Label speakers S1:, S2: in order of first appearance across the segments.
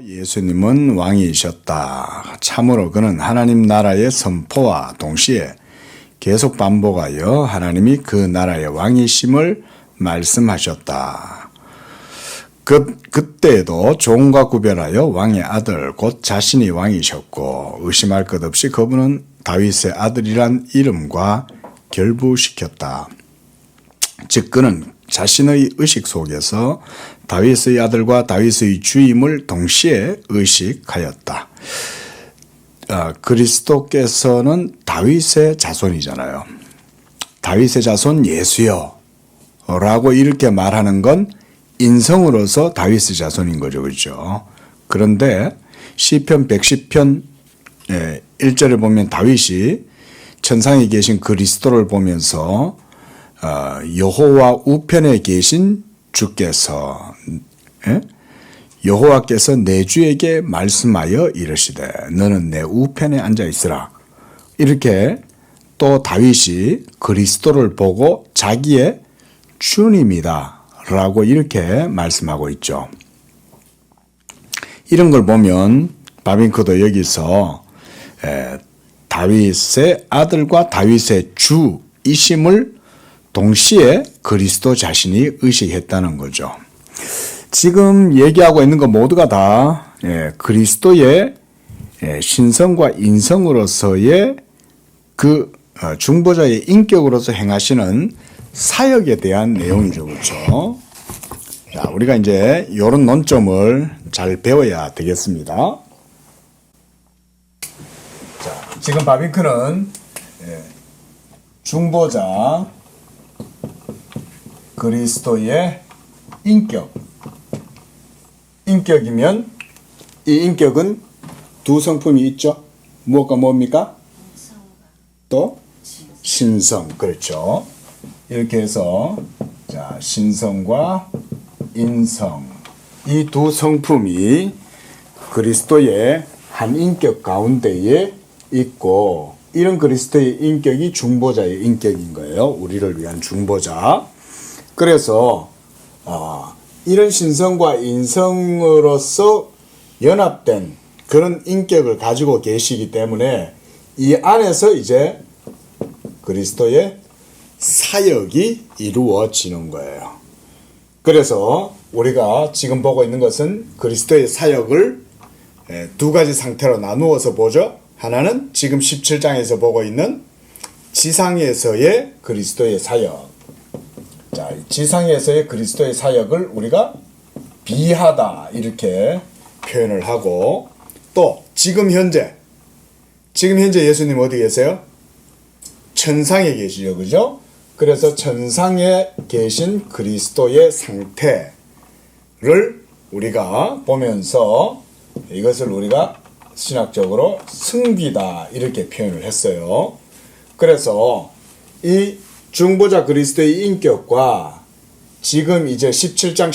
S1: 예수님은 왕이셨다. 참으로 그는 하나님 나라의 선포와 동시에 계속 반복하여 하나님이 그 나라의 왕이심을 말씀하셨다. 그때에도 종과 구별하여 왕의 아들 곧 자신이 왕이셨고 의심할 것 없이 그분은 다윗의 아들이란 이름과 결부시켰다. 즉 그는 자신의 의식 속에서 다윗의 아들과 다윗의 주임을 동시에 의식하였다. 그리스도께서는 다윗의 자손이잖아요. 다윗의 자손 예수여 라고 이렇게 말하는 건 인성으로서 다윗의 자손인 거죠. 그렇죠? 그런데 시편 110편 1절에 보면 다윗이 천상에 계신 그리스도를 보면서 여호와 우편에 계신 주께서 여호와께서 내 주에게 말씀하여 이르시되 너는 내 우편에 앉아 있으라. 이렇게 또 다윗이 그리스도를 보고 자기의 주님이다 라고 이렇게 말씀하고 있죠. 이런 걸 보면 바빙크도 여기서 다윗의 아들과 다윗의 주이심을 동시에 그리스도 자신이 의식했다는 거죠. 지금 얘기하고 있는 거 모두가 다 그리스도의 신성과 인성으로서의 그 중보자의 인격으로서 행하시는 사역에 대한 내용이죠. 그렇죠? 자, 우리가 이제 이런 논점을 잘 배워야 되겠습니다. 자, 지금 바빙크는 중보자 그리스도의 인격이면 이 인격은 두 성품이 있죠. 무엇과 뭡니까? 또 신성. 그렇죠. 이렇게 해서 자, 신성과 인성 이 두 성품이 그리스도의 한 인격 가운데에 있고 이런 그리스도의 인격이 중보자의 인격인 거예요. 우리를 위한 중보자. 그래서 이런 신성과 인성으로서 연합된 그런 인격을 가지고 계시기 때문에 이 안에서 이제 그리스도의 사역이 이루어지는 거예요. 그래서 우리가 지금 보고 있는 것은 그리스도의 사역을 두 가지 상태로 나누어서 보죠. 하나는 지금 17장에서 보고 있는 지상에서의 그리스도의 사역. 자, 지상에서의 그리스도의 사역을 우리가 비하다 이렇게 표현을 하고 또 지금 현재 예수님 어디 계세요? 천상에 계시죠. 그죠? 그래서 천상에 계신 그리스도의 상태를 우리가 보면서 이것을 우리가 신학적으로 승비다 이렇게 표현을 했어요. 그래서 이 중보자 그리스도의 인격과 지금 이제 17장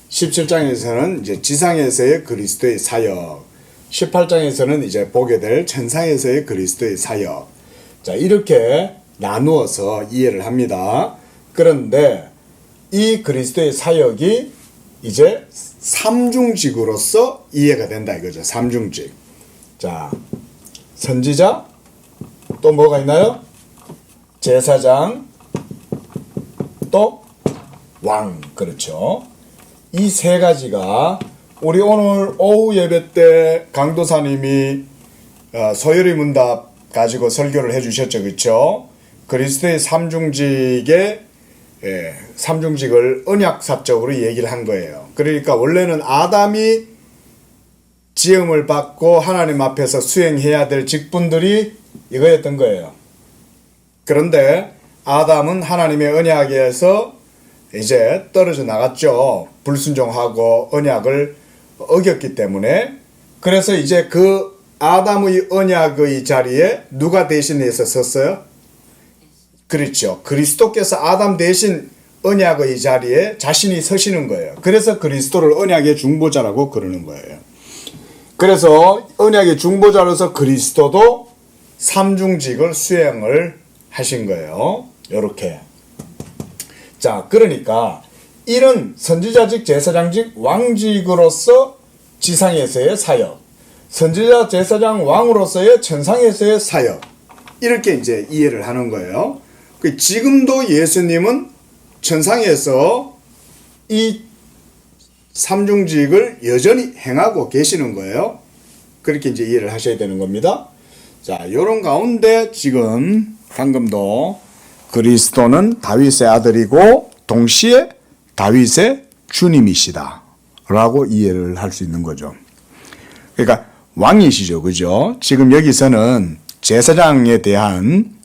S1: 17장에서는 이제 지상에서의 그리스도의 사역, 18장에서는 이제 보게 될 천상에서의 그리스도의 사역. 자, 이렇게 나누어서 이해를 합니다. 그런데 이 그리스도의 사역이 이제 삼중직으로서 이해가 된다 이거죠. 삼중직. 자, 선지자 또 뭐가 있나요? 제사장 또 왕. 그렇죠. 이 세 가지가 우리 오늘 오후 예배 때 강도사님이 소요리 문답 가지고 설교를 해주셨죠. 그렇죠? 그리스도의 삼중직을 언약사적으로 얘기를 한 거예요. 그러니까 원래는 아담이 지음을 받고 하나님 앞에서 수행해야 될 직분들이 이거였던 거예요. 그런데 아담은 하나님의 언약에서 이제 떨어져 나갔죠. 불순종하고 언약을 어겼기 때문에. 그래서 이제 그 아담의 언약의 자리에 누가 대신해서 섰어요? 그렇죠. 그리스도께서 아담 대신 언약의 자리에 자신이 서시는 거예요. 그래서 그리스도를 언약의 중보자라고 그러는 거예요. 그래서 언약의 중보자로서 그리스도도 삼중직을 수행을 하신 거예요. 요렇게. 자, 그러니까 이런 선지자직, 제사장직, 왕직으로서 지상에서의 사역, 선지자 제사장 왕으로서의 천상에서의 사역, 이렇게 이제 이해를 하는 거예요. 지금도 예수님은 천상에서 이 삼중직을 여전히 행하고 계시는 거예요. 그렇게 이제 이해를 하셔야 되는 겁니다. 자, 요런 가운데 지금 방금도 그리스도는 다윗의 아들이고 동시에 다윗의 주님이시다 라고 이해를 할 수 있는 거죠. 그러니까 왕이시죠. 그죠? 지금 여기서는 제사장에 대한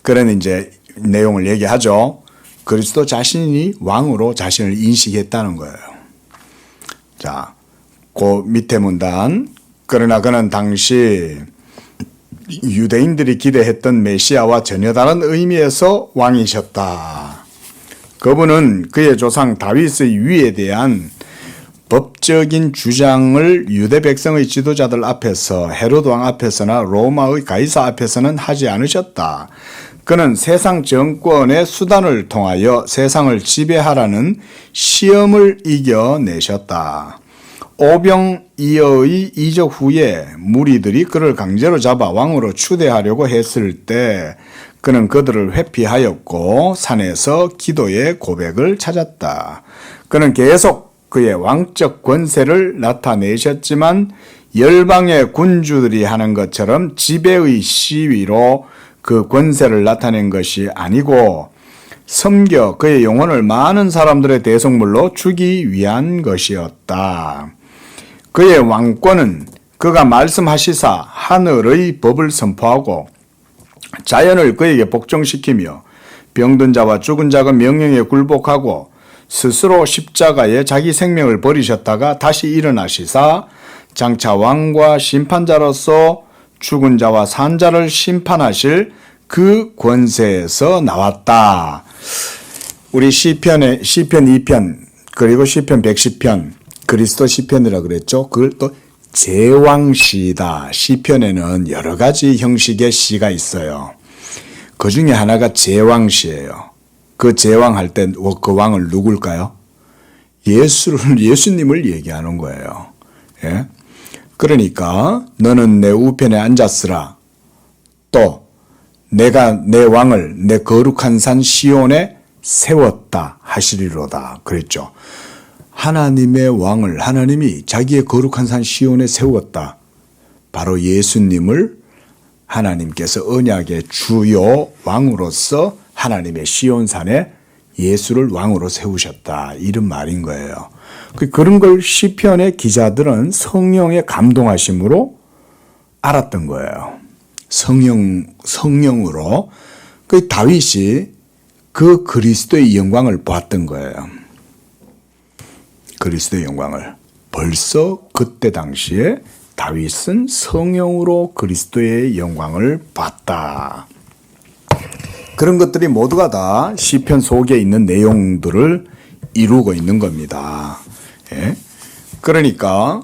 S1: 그런 이제 내용을 얘기하죠. 그리스도 자신이 왕으로 자신을 인식했다는 거예요. 자, 그 밑에 문단. 그러나 그는 당시 유대인들이 기대했던 메시아와 전혀 다른 의미에서 왕이셨다. 그분은 그의 조상 다윗의 위에 대한 법적인 주장을 유대 백성의 지도자들 앞에서, 헤로드 왕 앞에서나 로마의 가이사 앞에서는 하지 않으셨다. 그는 세상 정권의 수단을 통하여 세상을 지배하라는 시험을 이겨내셨다. 오병이어의 이적 후에 무리들이 그를 강제로 잡아 왕으로 추대하려고 했을 때 그는 그들을 회피하였고 산에서 기도의 고백을 찾았다. 그는 계속 그의 왕적 권세를 나타내셨지만 열방의 군주들이 하는 것처럼 지배의 시위로 그 권세를 나타낸 것이 아니고 섬겨 그의 영혼을 많은 사람들의 대속물로 주기 위한 것이었다. 그의 왕권은 그가 말씀하시사 하늘의 법을 선포하고 자연을 그에게 복종시키며 병든 자와 죽은 자가 명령에 굴복하고 스스로 십자가에 자기 생명을 버리셨다가 다시 일어나시사 장차 왕과 심판자로서 죽은 자와 산 자를 심판하실 그 권세에서 나왔다. 우리 시편 2편 그리고 시편 110편 그리스도 시편이라 그랬죠. 그걸 또 제왕시다. 시편에는 여러 가지 형식의 시가 있어요. 그 중에 하나가 제왕시예요. 그 제왕할 때 그 왕을 누굴까요? 예수님을 얘기하는 거예요. 예? 그러니까 너는 내 우편에 앉았으라. 또 내가 내 왕을 내 거룩한 산 시온에 세웠다 하시리로다. 그랬죠. 하나님의 왕을 하나님이 자기의 거룩한 산 시온에 세웠다. 바로 예수님을 하나님께서 언약의 주요 왕으로서 하나님의 시온산에 예수를 왕으로 세우셨다. 이런 말인 거예요. 그런 걸 시편의 기자들은 성령의 감동하심으로 알았던 거예요. 성령으로 그 다윗이 그 그리스도의 영광을 보았던 거예요. 그리스도의 영광을. 벌써 그때 당시에 다윗은 성령으로 그리스도의 영광을 봤다. 그런 것들이 모두가 다 시편 속에 있는 내용들을 이루고 있는 겁니다. 예? 그러니까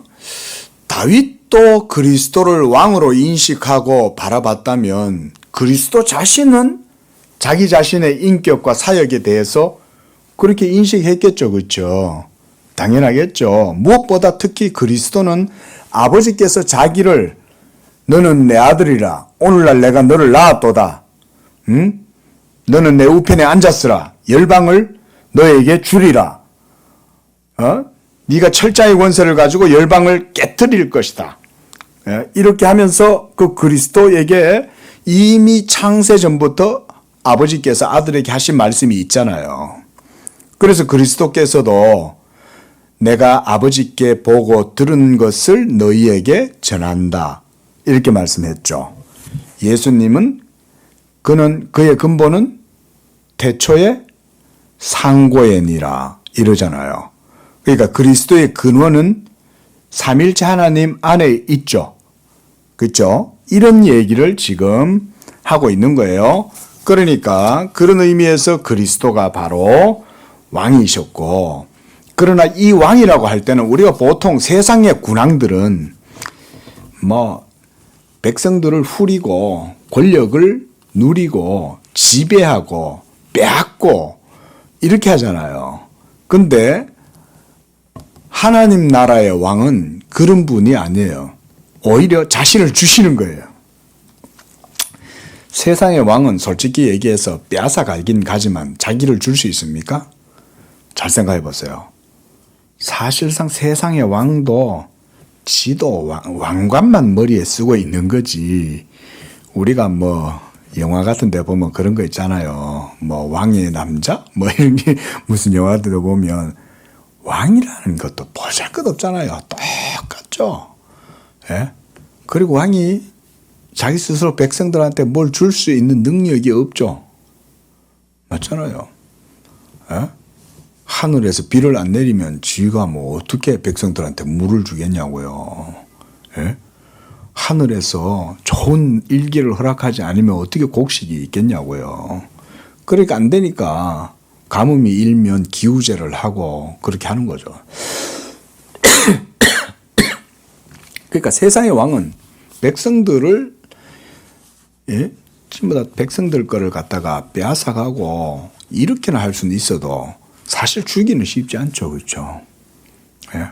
S1: 다윗도 그리스도를 왕으로 인식하고 바라봤다면 그리스도 자신은 자기 자신의 인격과 사역에 대해서 그렇게 인식했겠죠. 그렇죠? 당연하겠죠. 무엇보다 특히 그리스도는 아버지께서 자기를 너는 내 아들이라 오늘날 내가 너를 낳았도다. 응? 너는 내 우편에 앉았으라. 열방을 너에게 주리라. 네가 철자의 권세를 가지고 열방을 깨트릴 것이다. 이렇게 하면서 그 그리스도에게 이미 창세 전부터 아버지께서 아들에게 하신 말씀이 있잖아요. 그래서 그리스도께서도 내가 아버지께 보고 들은 것을 너희에게 전한다. 이렇게 말씀했죠. 예수님은 그의 근본은 태초에 상고에니라 이러잖아요. 그러니까 그리스도의 근원은 삼일체 하나님 안에 있죠. 그렇죠? 이런 얘기를 지금 하고 있는 거예요. 그러니까 그런 의미에서 그리스도가 바로 왕이셨고, 그러나 이 왕이라고 할 때는 우리가 보통 세상의 군왕들은 백성들을 후리고 권력을 누리고 지배하고 빼앗고 이렇게 하잖아요. 근데 하나님 나라의 왕은 그런 분이 아니에요. 오히려 자신을 주시는 거예요. 세상의 왕은 솔직히 얘기해서 빼앗아 가긴 가지만 자기를 줄 수 있습니까? 잘 생각해 보세요. 사실상 세상의 왕도 지도 왕관만 머리에 쓰고 있는 거지. 우리가 뭐 영화 같은 데 보면 그런 거 있잖아요. 뭐 왕의 남자? 뭐 이런 게 무슨 영화 같은 데 보면 왕이라는 것도 보잘것없잖아요. 똑같죠. 예? 그리고 왕이 자기 스스로 백성들한테 뭘 줄 수 있는 능력이 없죠. 맞잖아요. 예? 하늘에서 비를 안 내리면 지가 뭐 어떻게 백성들한테 물을 주겠냐고요. 예? 하늘에서 좋은 일기를 허락하지 않으면 어떻게 곡식이 있겠냐고요. 그러니까 안 되니까 가뭄이 일면 기후제를 하고 그렇게 하는 거죠. 그러니까 세상의 왕은 백성들을 전부 다 백성들 거를 갖다가 빼앗아가고 이렇게나 할 수는 있어도 사실 주기는 쉽지 않죠. 그렇죠? 예.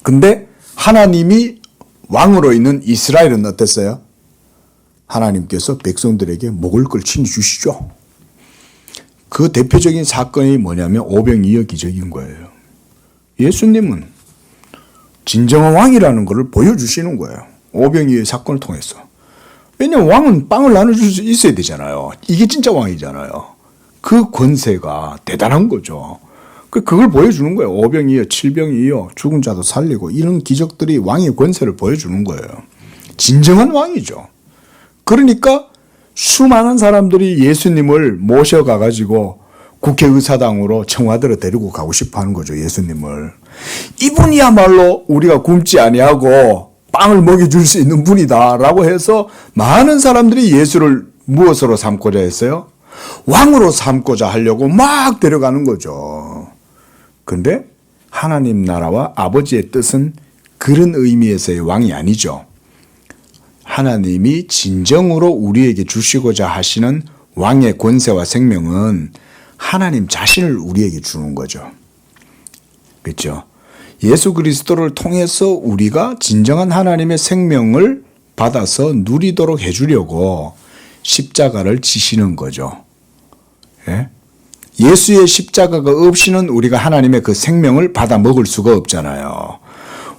S1: 근데 하나님이 왕으로 있는 이스라엘은 어땠어요? 하나님께서 백성들에게 먹을 걸 친히 주시죠. 그 대표적인 사건이 뭐냐면 오병이어 기적인 거예요. 예수님은 진정한 왕이라는 것을 보여주시는 거예요. 오병이어의 사건을 통해서. 왜냐하면 왕은 빵을 나눠줄 수 있어야 되잖아요. 이게 진짜 왕이잖아요. 그 권세가 대단한 거죠. 그걸 보여주는 거예요. 오병이어, 칠병이어, 죽은 자도 살리고 이런 기적들이 왕의 권세를 보여주는 거예요. 진정한 왕이죠. 그러니까 수많은 사람들이 예수님을 모셔가가지고 국회의사당으로 청와대로 데리고 가고 싶어 하는 거죠. 예수님을. 이분이야말로 우리가 굶지 아니하고 빵을 먹여줄 수 있는 분이다라고 해서 많은 사람들이 예수를 무엇으로 삼고자 했어요? 왕으로 삼고자 하려고 막 데려가는 거죠. 근데 하나님 나라와 아버지의 뜻은 그런 의미에서의 왕이 아니죠. 하나님이 진정으로 우리에게 주시고자 하시는 왕의 권세와 생명은 하나님 자신을 우리에게 주는 거죠. 그렇죠? 예수 그리스도를 통해서 우리가 진정한 하나님의 생명을 받아서 누리도록 해주려고 십자가를 지시는 거죠. 예? 예수의 십자가가 없이는 우리가 하나님의 그 생명을 받아 먹을 수가 없잖아요.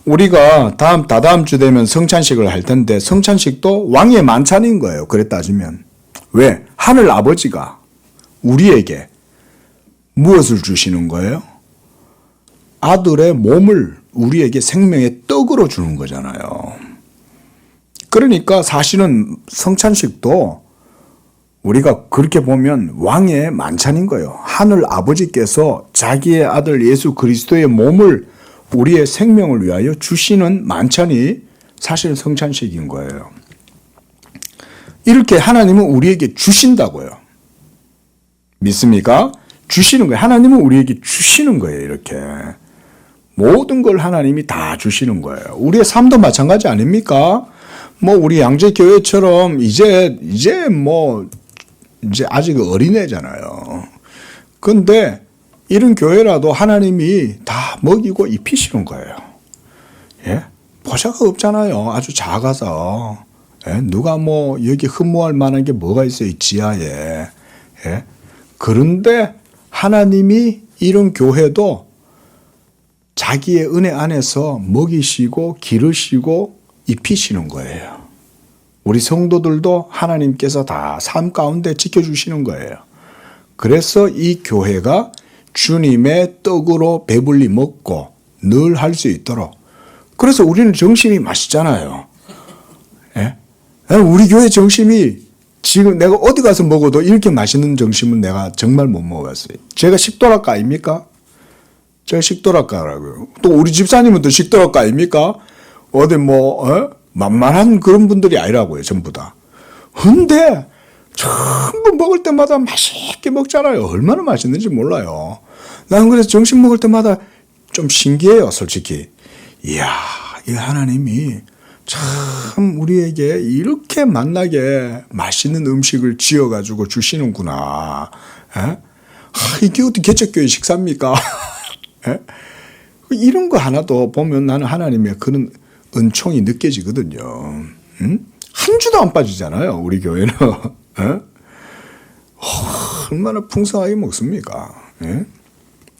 S1: 우리가 다다음 주 되면 성찬식을 할 텐데 성찬식도 왕의 만찬인 거예요. 그래 따지면. 왜? 하늘 아버지가 우리에게 무엇을 주시는 거예요? 아들의 몸을 우리에게 생명의 떡으로 주는 거잖아요. 그러니까 사실은 성찬식도 우리가 그렇게 보면 왕의 만찬인 거예요. 하늘 아버지께서 자기의 아들 예수 그리스도의 몸을 우리의 생명을 위하여 주시는 만찬이 사실 성찬식인 거예요. 이렇게 하나님은 우리에게 주신다고요. 믿습니까? 주시는 거예요. 하나님은 우리에게 주시는 거예요. 이렇게. 모든 걸 하나님이 다 주시는 거예요. 우리의 삶도 마찬가지 아닙니까? 뭐 우리 양재교회처럼 이제 아직 어린애잖아요. 근데 이런 교회라도 하나님이 다 먹이고 입히시는 거예요. 예? 보자가 없잖아요. 아주 작아서. 예? 누가 뭐 여기 흠모할 만한 게 뭐가 있어요, 이 지하에. 예? 그런데 하나님이 이런 교회도 자기의 은혜 안에서 먹이시고 기르시고 입히시는 거예요. 우리 성도들도 하나님께서 다 삶 가운데 지켜주시는 거예요. 그래서 이 교회가 주님의 떡으로 배불리 먹고 늘 할 수 있도록. 그래서 우리는 정심이 맛있잖아요. 예? 우리 교회 정심이 지금 내가 어디 가서 먹어도 이렇게 맛있는 정심은 내가 정말 못 먹어봤어요. 제가 식도락가 아닙니까? 제가 식도락가라고요. 또 우리 집사님은 또 식도락가 아닙니까? 어디 만만한 그런 분들이 아니라고요. 전부 다. 근데 전부 먹을 때마다 맛있게 먹잖아요. 얼마나 맛있는지 몰라요. 나는 그래서 점심 먹을 때마다 좀 신기해요. 솔직히. 이야, 이 하나님이 참 우리에게 이렇게 맛나게 맛있는 음식을 지어가지고 주시는구나. 에? 이게 어떻게 개척교회 식사입니까? 에? 이런 거 하나도 보면 나는 하나님의 그런 은총이 느껴지거든요. 응? 한 주도 안 빠지잖아요, 우리 교회는. 얼마나 풍성하게 먹습니까? 예?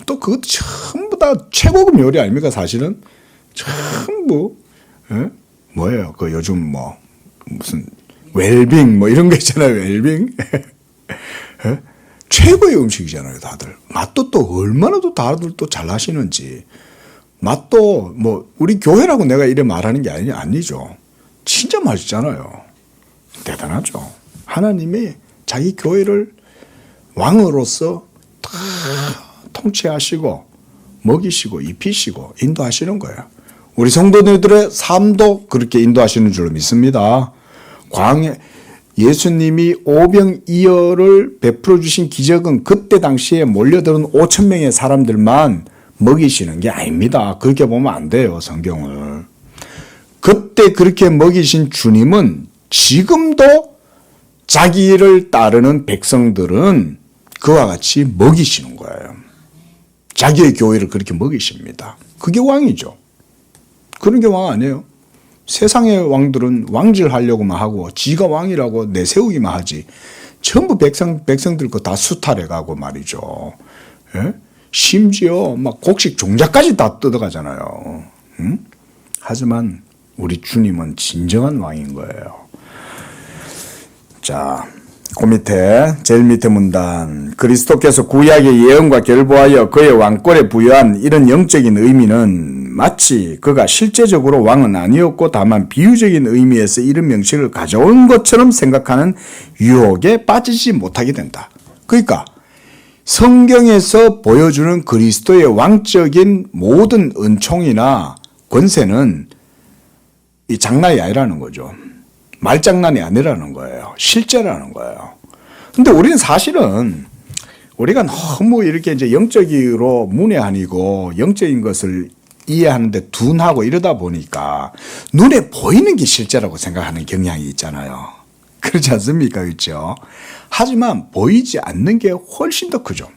S1: 또 그것도 전부 다 최고급 요리 아닙니까, 사실은? 전부, 예? 뭐예요? 그 요즘 뭐, 무슨, 웰빙, 뭐 이런 거 있잖아요, 웰빙. 예? 최고의 음식이잖아요, 다들. 맛도 또 얼마나 또 다들 또 잘 하시는지. 맛도 뭐, 우리 교회라고 내가 이래 말하는 게 아니죠. 진짜 맛있잖아요. 대단하죠. 하나님이 자기 교회를 왕으로서 다 통치하시고 먹이시고 입히시고 인도하시는 거예요. 우리 성도들의 삶도 그렇게 인도하시는 줄로 믿습니다. 광야 예수님이 오병이어를 베풀어 주신 기적은 그때 당시에 몰려드는 5천 명의 사람들만 먹이시는 게 아닙니다. 그렇게 보면 안 돼요, 성경을. 그때 그렇게 먹이신 주님은 지금도 자기를 따르는 백성들은 그와 같이 먹이시는 거예요. 자기의 교회를 그렇게 먹이십니다. 그게 왕이죠. 그런 게 왕 아니에요. 세상의 왕들은 왕질하려고만 하고 지가 왕이라고 내세우기만 하지 전부 백성들 거 다 수탈해 가고 말이죠. 예? 심지어 막 곡식 종자까지 다 뜯어가잖아요. 응? 하지만 우리 주님은 진정한 왕인 거예요. 자, 그 밑에 제일 밑에 문단 그리스도께서 구약의 예언과 결부하여 그의 왕권에 부여한 이런 영적인 의미는 마치 그가 실제적으로 왕은 아니었고 다만 비유적인 의미에서 이런 명칭을 가져온 것처럼 생각하는 유혹에 빠지지 못하게 된다. 그러니까 성경에서 보여주는 그리스도의 왕적인 모든 은총이나 권세는 이 장난이 아니라는 거죠. 말장난이 아니라는 거예요. 실제라는 거예요. 근데 우리는 사실은 우리가 너무 이렇게 이제 영적으로 문외한이고 영적인 것을 이해하는데 둔하고 이러다 보니까 눈에 보이는 게 실제라고 생각하는 경향이 있잖아요. 그렇지 않습니까? 그렇죠? 하지만 보이지 않는 게 훨씬 더 크죠.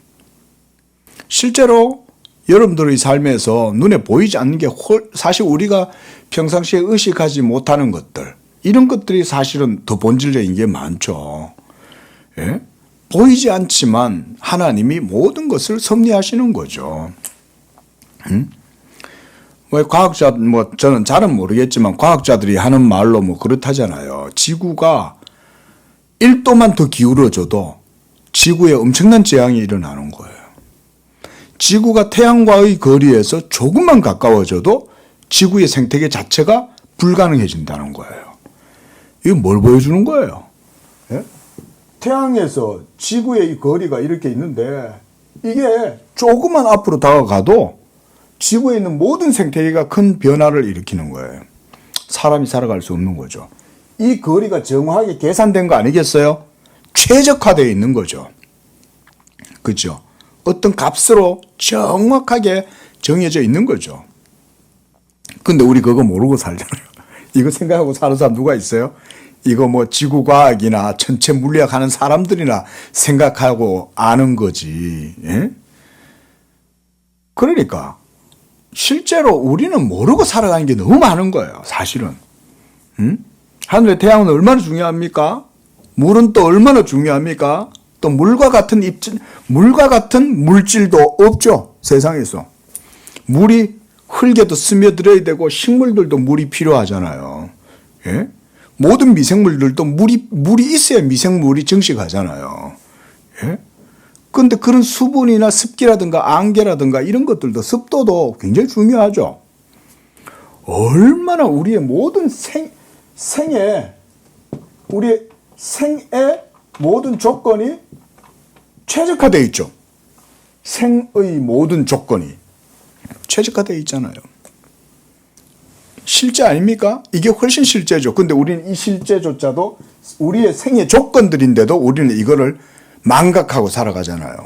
S1: 실제로 여러분들의 삶에서 눈에 보이지 않는 게 사실 우리가 평상시에 의식하지 못하는 것들 이런 것들이 사실은 더 본질적인 게 많죠. 예? 보이지 않지만 하나님이 모든 것을 섭리하시는 거죠. 뭐 과학자 뭐 저는 잘은 모르겠지만 과학자들이 하는 말로 뭐 그렇다잖아요. 지구가 1도만 더 기울어져도 지구에 엄청난 재앙이 일어나는 거예요. 지구가 태양과의 거리에서 조금만 가까워져도 지구의 생태계 자체가 불가능해진다는 거예요. 이거 뭘 보여주는 거예요? 예? 태양에서 지구의 이 거리가 이렇게 있는데 이게 조금만 앞으로 다가가도 지구에 있는 모든 생태계가 큰 변화를 일으키는 거예요. 사람이 살아갈 수 없는 거죠. 이 거리가 정확하게 계산된 거 아니겠어요? 최적화되어 있는 거죠. 그렇죠? 어떤 값으로 정확하게 정해져 있는 거죠. 근데 우리 그거 모르고 살잖아요. 이거 생각하고 사는 사람 누가 있어요? 이거 뭐 지구과학이나 전체 물리학 하는 사람들이나 생각하고 아는 거지. 예? 그러니까 실제로 우리는 모르고 살아가는 게 너무 많은 거예요. 사실은. 하늘의 태양은 얼마나 중요합니까? 물은 또 얼마나 중요합니까? 또 물과 같은 물질도 없죠. 세상에서. 물이 흙에도 스며들어야 되고 식물들도 물이 필요하잖아요. 예? 모든 미생물들도 물이 있어야 미생물이 증식하잖아요. 예? 그런데 그런 수분이나 습기라든가 안개라든가 이런 것들도 습도도 굉장히 중요하죠. 얼마나 우리의 모든 우리의 생의 모든 조건이 최적화되어 있죠. 생의 모든 조건이 최적화되어 있잖아요. 실제 아닙니까? 이게 훨씬 실제죠. 근데 우리는 이 실제조차도 우리의 생의 조건들인데도 우리는 이거를 망각하고 살아가잖아요.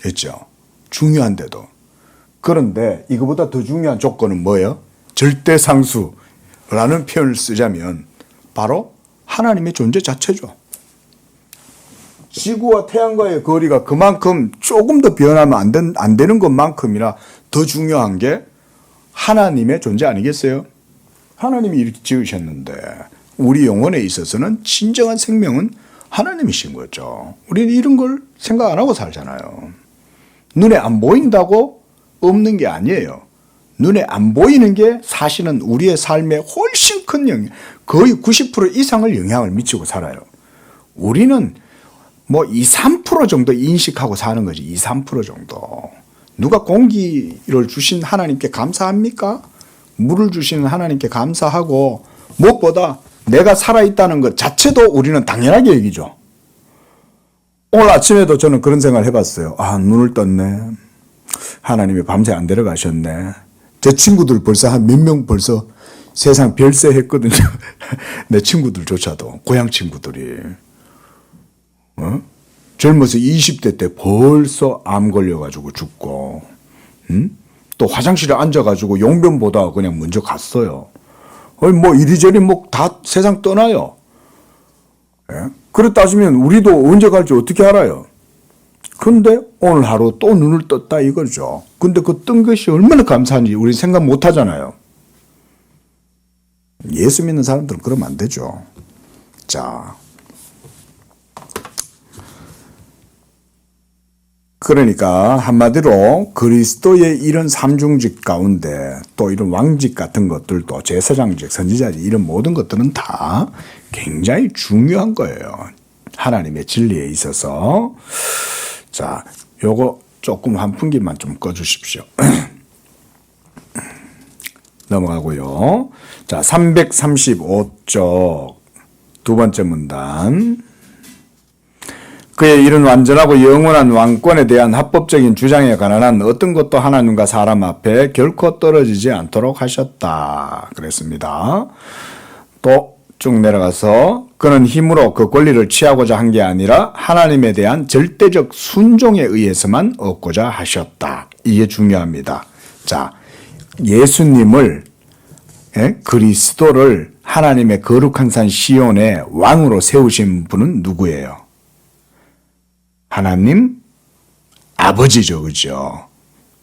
S1: 그렇죠? 중요한데도. 그런데 이거보다 더 중요한 조건은 뭐예요? 절대상수라는 표현을 쓰자면 바로 하나님의 존재 자체죠. 지구와 태양과의 거리가 그만큼 조금 더 변하면 안 되는 것만큼이나 더 중요한 게 하나님의 존재 아니겠어요? 하나님이 이렇게 지으셨는데 우리 영혼에 있어서는 진정한 생명은 하나님이신 거죠. 우리는 이런 걸 생각 안 하고 살잖아요. 눈에 안 보인다고 없는 게 아니에요. 눈에 안 보이는 게 사실은 우리의 삶에 훨씬 큰 영향, 거의 90% 이상을 영향을 미치고 살아요. 우리는 뭐 2, 3% 정도 인식하고 사는 거지. 2, 3% 정도. 누가 공기를 주신 하나님께 감사합니까? 물을 주시는 하나님께 감사하고 무엇보다 내가 살아있다는 것 자체도 우리는 당연하게 여기죠. 오늘 아침에도 저는 그런 생각을 해봤어요. 아, 눈을 떴네. 하나님이 밤새 안 데려가셨네. 제 친구들 벌써 한 몇 명 벌써 세상 별세 했거든요. 내 친구들조차도, 고향 친구들이. 젊어서 20대 때 벌써 암 걸려가지고 죽고, 또 화장실에 앉아가지고 용변 보다가 그냥 먼저 갔어요. 뭐 이리저리 뭐 다 세상 떠나요. 예? 그래 따지면 우리도 언제 갈지 어떻게 알아요? 근데 오늘 하루 또 눈을 떴다 이거죠. 근데 그 뜬 것이 얼마나 감사한지 우리 생각 못 하잖아요. 예수 믿는 사람들은 그러면 안 되죠. 자. 그러니까 한마디로 그리스도의 이런 삼중직 가운데 또 이런 왕직 같은 것들도 제사장직, 선지자직 이런 모든 것들은 다 굉장히 중요한 거예요. 하나님의 진리에 있어서. 자, 요거 조금 한 분기만 좀 꺼주십시오. 넘어가고요. 자, 335쪽 두 번째 문단. 그의 이런 완전하고 영원한 왕권에 대한 합법적인 주장에 관한 한 어떤 것도 하나님과 사람 앞에 결코 떨어지지 않도록 하셨다. 그랬습니다. 또 쭉 내려가서 그는 힘으로 그 권리를 취하고자 한 게 아니라 하나님에 대한 절대적 순종에 의해서만 얻고자 하셨다. 이게 중요합니다. 자, 예수님을, 그리스도를 하나님의 거룩한 산 시온의 왕으로 세우신 분은 누구예요? 하나님 아버지죠. 그죠?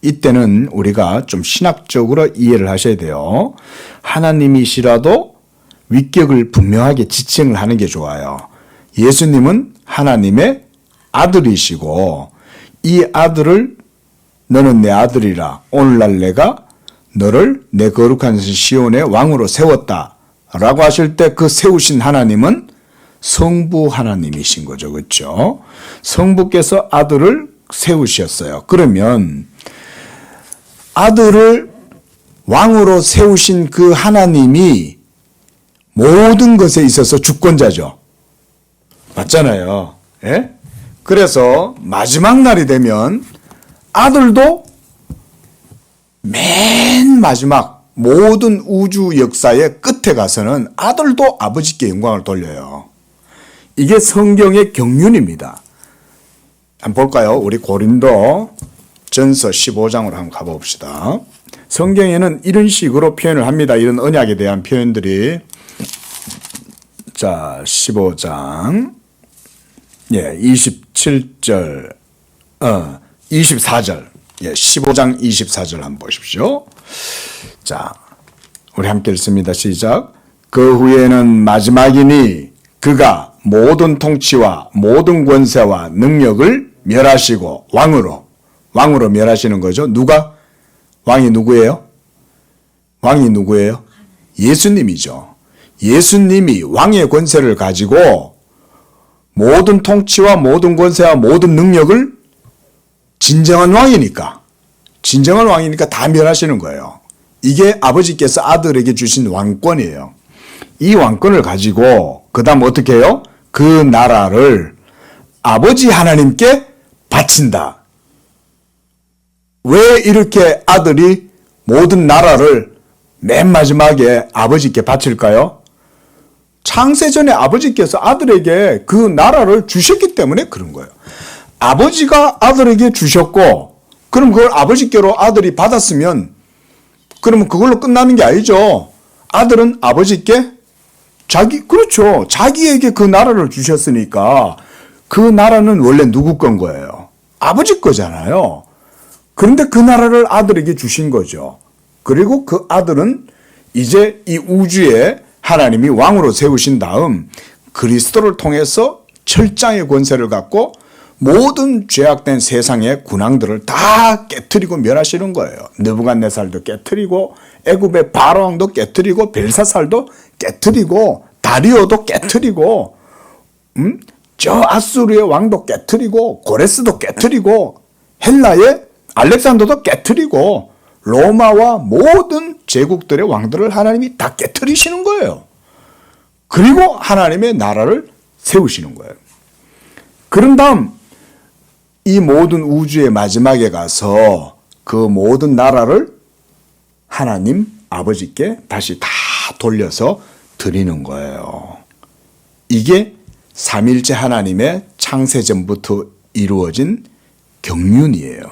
S1: 이때는 우리가 좀 신학적으로 이해를 하셔야 돼요. 하나님이시라도 위격을 분명하게 지칭을 하는 게 좋아요. 예수님은 하나님의 아들이시고 이 아들을 너는 내 아들이라 오늘날 내가 너를 내 거룩한 시온의 왕으로 세웠다 라고 하실 때 그 세우신 하나님은 성부 하나님이신 거죠. 그렇죠? 성부께서 아들을 세우셨어요. 그러면 아들을 왕으로 세우신 그 하나님이 모든 것에 있어서 주권자죠. 맞잖아요. 예? 그래서 마지막 날이 되면 아들도 맨 마지막 모든 우주 역사의 끝에 가서는 아들도 아버지께 영광을 돌려요. 이게 성경의 경륜입니다. 한번 볼까요? 우리 고린도 전서 15장으로 한번 가봅시다. 성경에는 이런 식으로 표현을 합니다. 이런 언약에 대한 표현들이. 자, 15장. 27절, 24절. 15장 24절 한번 보십시오. 자, 우리 함께 읽습니다. 시작. 그 후에는 마지막이니 그가 모든 통치와 모든 권세와 능력을 멸하시고 왕으로 멸하시는 거죠. 누가? 왕이 누구예요? 왕이 누구예요? 예수님이죠. 예수님이 왕의 권세를 가지고 모든 통치와 모든 권세와 모든 능력을 진정한 왕이니까 다 멸하시는 거예요. 이게 아버지께서 아들에게 주신 왕권이에요. 이 왕권을 가지고 그 다음 어떻게 해요? 그 나라를 아버지 하나님께 바친다. 왜 이렇게 아들이 모든 나라를 맨 마지막에 아버지께 바칠까요? 창세전에 아버지께서 아들에게 그 나라를 주셨기 때문에 그런 거예요. 아버지가 아들에게 주셨고 그럼 그걸 아버지께로 아들이 받았으면 그러면 그걸로 끝나는 게 아니죠. 아들은 아버지께 그렇죠. 자기에게 그 나라를 주셨으니까 그 나라는 원래 누구 건 거예요? 아버지 거잖아요. 그런데 그 나라를 아들에게 주신 거죠. 그리고 그 아들은 이제 이 우주에 하나님이 왕으로 세우신 다음 그리스도를 통해서 철장의 권세를 갖고 모든 죄악된 세상의 군왕들을 다 깨트리고 멸하시는 거예요. 느부갓네살도 깨트리고 애굽의 바로왕도 깨트리고 벨사살도 깨트리고 다리오도 깨트리고 저 아수르의 왕도 깨트리고 고레스도 깨트리고 헬라의 알렉산더도 깨트리고 로마와 모든 제국들의 왕들을 하나님이 다 깨트리시는 거예요. 그리고 하나님의 나라를 세우시는 거예요. 그런 다음 이 모든 우주의 마지막에 가서 그 모든 나라를 하나님 아버지께 다시 다 돌려서 드리는 거예요. 이게 삼일째 하나님의 창세전부터 이루어진 경륜이에요.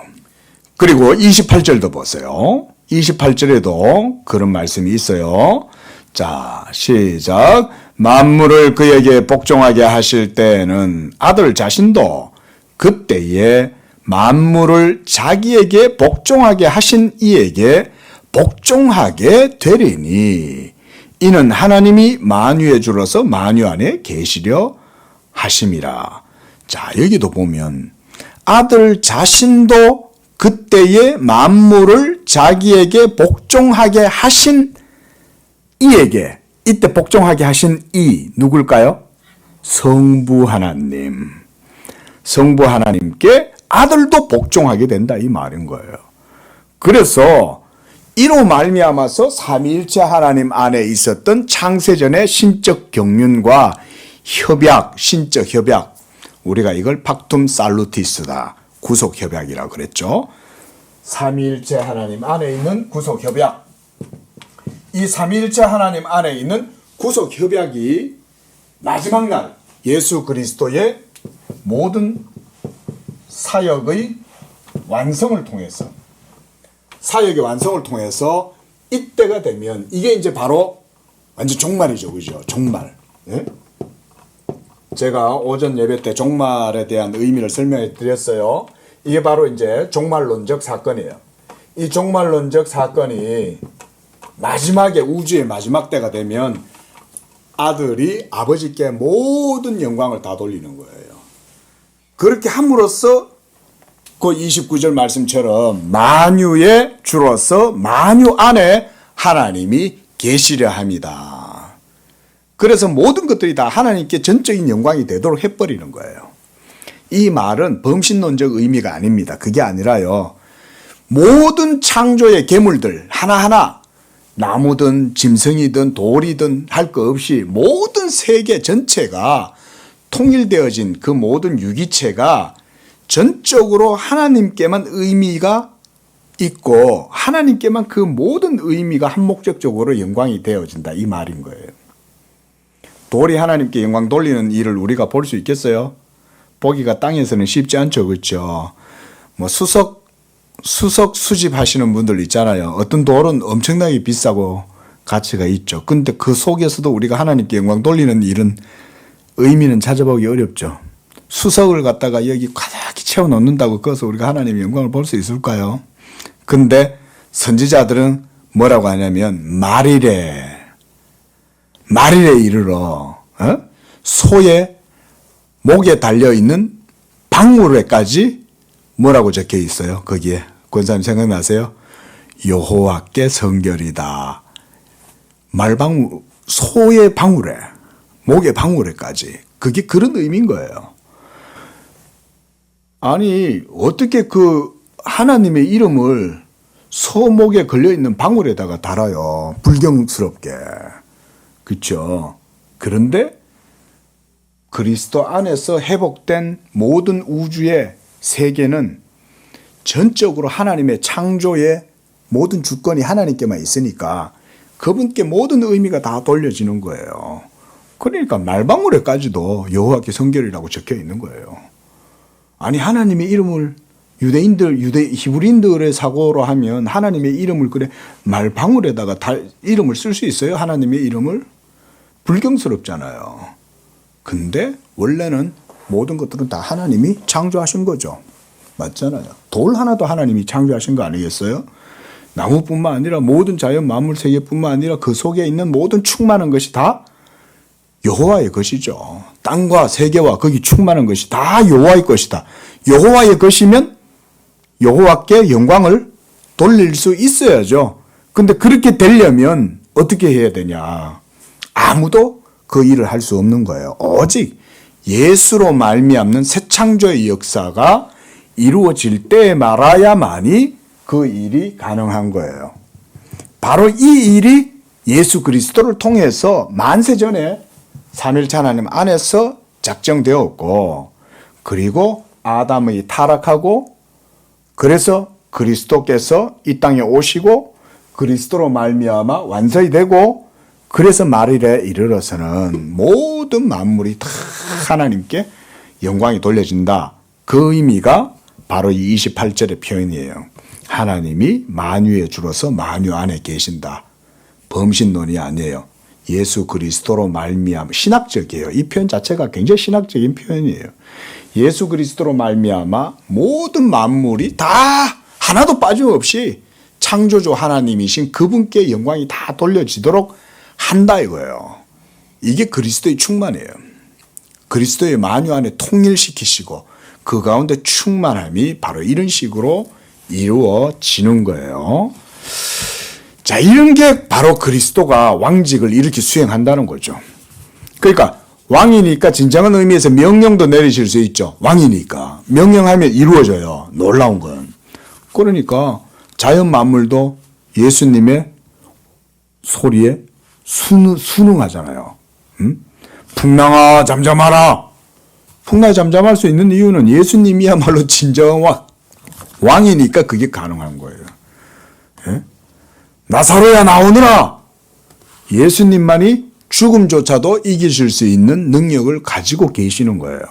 S1: 그리고 28절도 보세요. 28절에도 그런 말씀이 있어요. 자, 시작. 만물을 그에게 복종하게 하실 때에는 아들 자신도 그때에 만물을 자기에게 복종하게 하신 이에게 복종하게 되리니 이는 하나님이 만유의 주로서 만유 안에 계시려 하심이라. 자, 여기도 보면 아들 자신도 그때에 만물을 자기에게 복종하게 하신 이에게, 이때 복종하게 하신 이 누굴까요? 성부 하나님. 성부 하나님께 아들도 복종하게 된다 이 말인 거예요. 그래서 이로 말미암아서 삼위일체 하나님 안에 있었던 창세전의 신적 경륜과 협약, 신적 협약, 우리가 이걸 팍툼 살루티스다, 구속 협약이라고 그랬죠. 삼위일체 하나님 안에 있는 구속 협약, 이 삼위일체 하나님 안에 있는 구속 협약이 마지막 날 예수 그리스도의 모든 사역의 완성을 통해서, 사역의 완성을 통해서 이때가 되면 이게 이제 바로 완전 종말이죠. 그죠? 종말. 예? 제가 오전 예배 때 종말에 대한 의미를 설명해 드렸어요. 이게 바로 이제 종말론적 사건이에요. 이 종말론적 사건이 마지막에 우주의 마지막 때가 되면 아들이 아버지께 모든 영광을 다 돌리는 거예요. 그렇게 함으로써 그 29절 말씀처럼 만유의 주로서 만유 안에 하나님이 계시려 합니다. 그래서 모든 것들이 다 하나님께 전적인 영광이 되도록 해버리는 거예요. 이 말은 범신론적 의미가 아닙니다. 그게 아니라요, 모든 창조의 계물들 하나하나, 나무든 짐승이든 돌이든 할 거 없이 모든 세계 전체가 통일되어진 그 모든 유기체가 전적으로 하나님께만 의미가 있고 하나님께만 그 모든 의미가 한목적적으로 영광이 되어진다 이 말인 거예요. 돌이 하나님께 영광 돌리는 일을 우리가 볼 수 있겠어요? 보기가 땅에서는 쉽지 않죠. 그렇죠? 뭐 수석 수집하시는 분들 있잖아요. 어떤 돌은 엄청나게 비싸고 가치가 있죠. 근데 그 속에서도 우리가 하나님께 영광 돌리는 일은 의미는 찾아보기 어렵죠. 수석을 갖다가 여기 가득히 채워 넣는다고 그래서 우리가 하나님의 영광을 볼 수 있을까요? 근데 선지자들은 뭐라고 하냐면 말일에 이르러 소의 목에 달려있는 방울에까지 뭐라고 적혀 있어요? 거기에 권사님 생각나세요? 여호와께 성결이다. 말방울, 소의 방울에, 목의 방울에까지. 그게 그런 의미인 거예요. 아니 어떻게 그 하나님의 이름을 소목에 걸려있는 방울에다가 달아요. 불경스럽게. 그렇죠? 그런데 그리스도 안에서 회복된 모든 우주의 세계는 전적으로 하나님의 창조의 모든 주권이 하나님께만 있으니까 그분께 모든 의미가 다 돌려지는 거예요. 그러니까 말방울에까지도 여호와께 성결이라고 적혀 있는 거예요. 아니 하나님의 이름을 히브리인들의 사고로 하면 하나님의 이름을 그래 말방울에다가 이름을 쓸 수 있어요? 하나님의 이름을? 불경스럽잖아요. 근데 원래는 모든 것들은 다 하나님이 창조하신 거죠. 맞잖아요. 돌 하나도 하나님이 창조하신 거 아니겠어요? 나무뿐만 아니라 모든 자연 만물 세계뿐만 아니라 그 속에 있는 모든 충만한 것이 다 여호와의 것이죠. 땅과 세계와 거기 충만한 것이 다 여호와의 것이다. 여호와의 것이면 여호와께 영광을 돌릴 수 있어야죠. 근데 그렇게 되려면 어떻게 해야 되냐? 아무도 그 일을 할 수 없는 거예요. 오직 예수로 말미암는 새 창조의 역사가 이루어질 때 말아야만이 그 일이 가능한 거예요. 바로 이 일이 예수 그리스도를 통해서 만세 전에 삼일체 하나님 안에서 작정되었고, 그리고 아담의 타락하고, 그래서 그리스도께서 이 땅에 오시고 그리스도로 말미암아 완성이 되고, 그래서 말일에 이르러서는 모든 만물이 다 하나님께 영광이 돌려진다. 그 의미가 바로 이 28절의 표현이에요. 하나님이 만유의 주로서 만유 안에 계신다. 범신론이 아니에요. 예수 그리스도로 말미암아, 신학적이에요. 이 표현 자체가 굉장히 신학적인 표현이에요. 예수 그리스도로 말미암아 모든 만물이 다 하나도 빠짐없이 창조주 하나님이신 그분께 영광이 다 돌려지도록 한다 이거예요. 이게 그리스도의 충만이에요. 그리스도의 만유 안에 통일시키시고 그 가운데 충만함이 바로 이런 식으로 이루어지는 거예요. 자, 이런 게 바로 그리스도가 왕직을 이렇게 수행한다는 거죠. 그러니까 왕이니까 진정한 의미에서 명령도 내리실 수 있죠. 왕이니까 명령하면 이루어져요. 놀라운 건. 그러니까 자연 만물도 예수님의 소리에 순응하잖아요. 풍랑아 잠잠하라. 풍랑이 잠잠할 수 있는 이유는 예수님이야말로 진정한 왕이니까 그게 가능한 거예요. 예? 나사로야 나오느라. 예수님만이 죽음조차도 이기실 수 있는 능력을 가지고 계시는 거예요.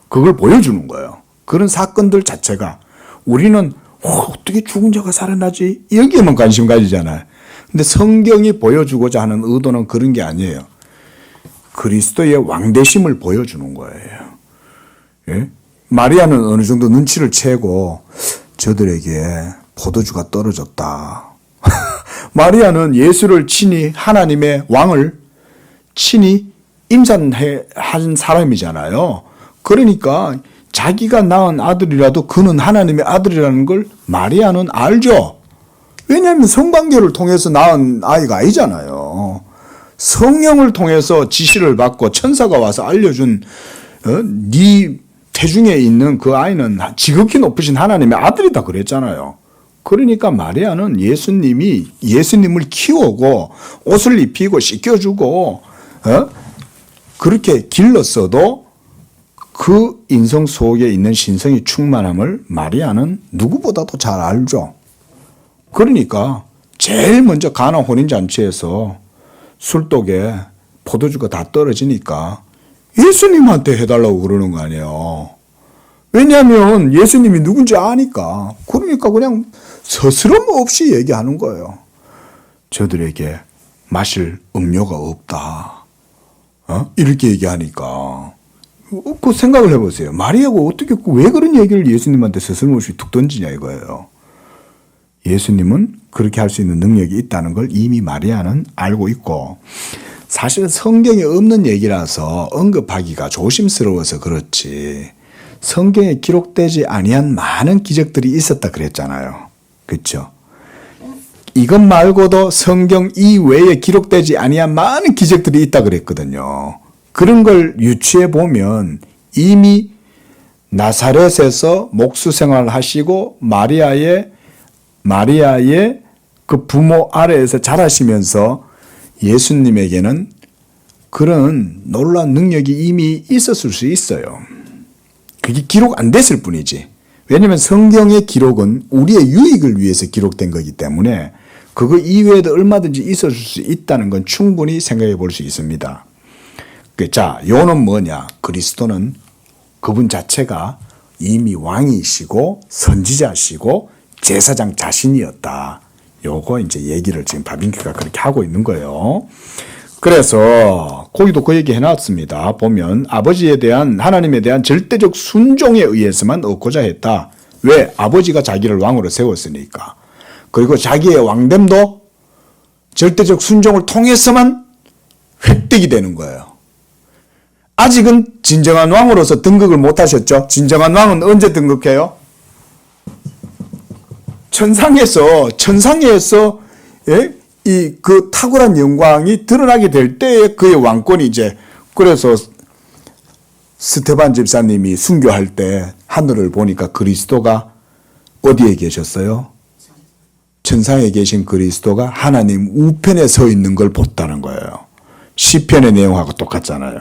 S1: 그걸 보여주는 거예요. 그런 사건들 자체가 우리는 어떻게 죽은 자가 살아나지? 여기에만 관심 가지잖아요. 근데 성경이 보여주고자 하는 의도는 그런 게 아니에요. 그리스도의 왕대심을 보여주는 거예요. 예? 마리아는 어느 정도 눈치를 채고 저들에게 포도주가 떨어졌다. 마리아는 예수를 친히 하나님의 왕을 친히 임산한 사람이잖아요. 그러니까 자기가 낳은 아들이라도 그는 하나님의 아들이라는 걸 마리아는 알죠. 왜냐하면 성관계를 통해서 낳은 아이가 아니잖아요. 성령을 통해서 지시를 받고 천사가 와서 알려준 네 태중에 있는 그 아이는 지극히 높으신 하나님의 아들이다 그랬잖아요. 그러니까 마리아는 예수님을 키우고 옷을 입히고 씻겨주고 그렇게 길렀어도 그 인성 속에 있는 신성의 충만함을 마리아는 누구보다도 잘 알죠. 그러니까 제일 먼저 가나 혼인잔치에서 술독에 포도주가 다 떨어지니까 예수님한테 해달라고 그러는 거 아니에요. 왜냐하면 예수님이 누군지 아니까. 그러니까 그냥 서스럼 없이 얘기하는 거예요. 저들에게 마실 음료가 없다. 이렇게 얘기하니까 그 생각을 해보세요. 마리아가 어떻게 왜 그런 얘기를 예수님한테 서스럼 없이 툭 던지냐 이거예요. 예수님은 그렇게 할 수 있는 능력이 있다는 걸 이미 마리아는 알고 있고, 사실은 성경에 없는 얘기라서 언급하기가 조심스러워서 그렇지 성경에 기록되지 아니한 많은 기적들이 있었다 그랬잖아요. 그렇죠? 이것 말고도 성경 이외에 기록되지 아니한 많은 기적들이 있다 그랬거든요. 그런 걸 유추해 보면 이미 나사렛에서 목수 생활을 하시고 마리아의 그 부모 아래에서 자라시면서 예수님에게는 그런 놀라운 능력이 이미 있었을 수 있어요. 그게 기록 안 됐을 뿐이지. 왜냐하면 성경의 기록은 우리의 유익을 위해서 기록된 거기 때문에 그거 이외에도 얼마든지 있었을 수 있다는 건 충분히 생각해 볼 수 있습니다. 자, 요는 뭐냐? 그리스도는 그분 자체가 이미 왕이시고 선지자시고 제사장 자신이었다. 요거 이제 얘기를 지금 바빙크가 그렇게 하고 있는 거예요. 그래서 거기도 그 얘기 해놨습니다. 보면 아버지에 대한 하나님에 대한 절대적 순종에 의해서만 얻고자 했다. 왜? 아버지가 자기를 왕으로 세웠으니까. 그리고 자기의 왕됨도 절대적 순종을 통해서만 획득이 되는 거예요. 아직은 진정한 왕으로서 등극을 못 하셨죠? 진정한 왕은 언제 등극해요? 천상에서 예? 그 탁월한 영광이 드러나게 될 때에 그의 왕권이 이제, 그래서 스테반 집사님이 순교할 때 하늘을 보니까 그리스도가 어디에 계셨어요? 천상에 계신 그리스도가 하나님 우편에 서 있는 걸 봤다는 거예요. 시편의 내용하고 똑같잖아요.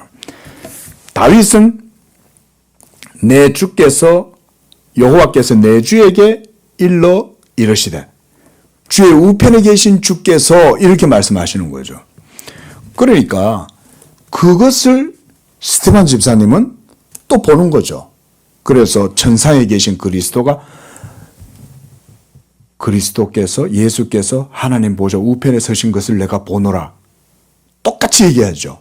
S1: 다윗은 내 주께서 여호와께서 내 주에게 일러 이르시되, 주의 우편에 계신 주께서 이렇게 말씀하시는 거죠. 그러니까 그것을 스테반 집사님은 또 보는 거죠. 그래서 천상에 계신 그리스도께서 예수께서 하나님 보좌 우편에 서신 것을 내가 보노라. 똑같이 얘기하죠.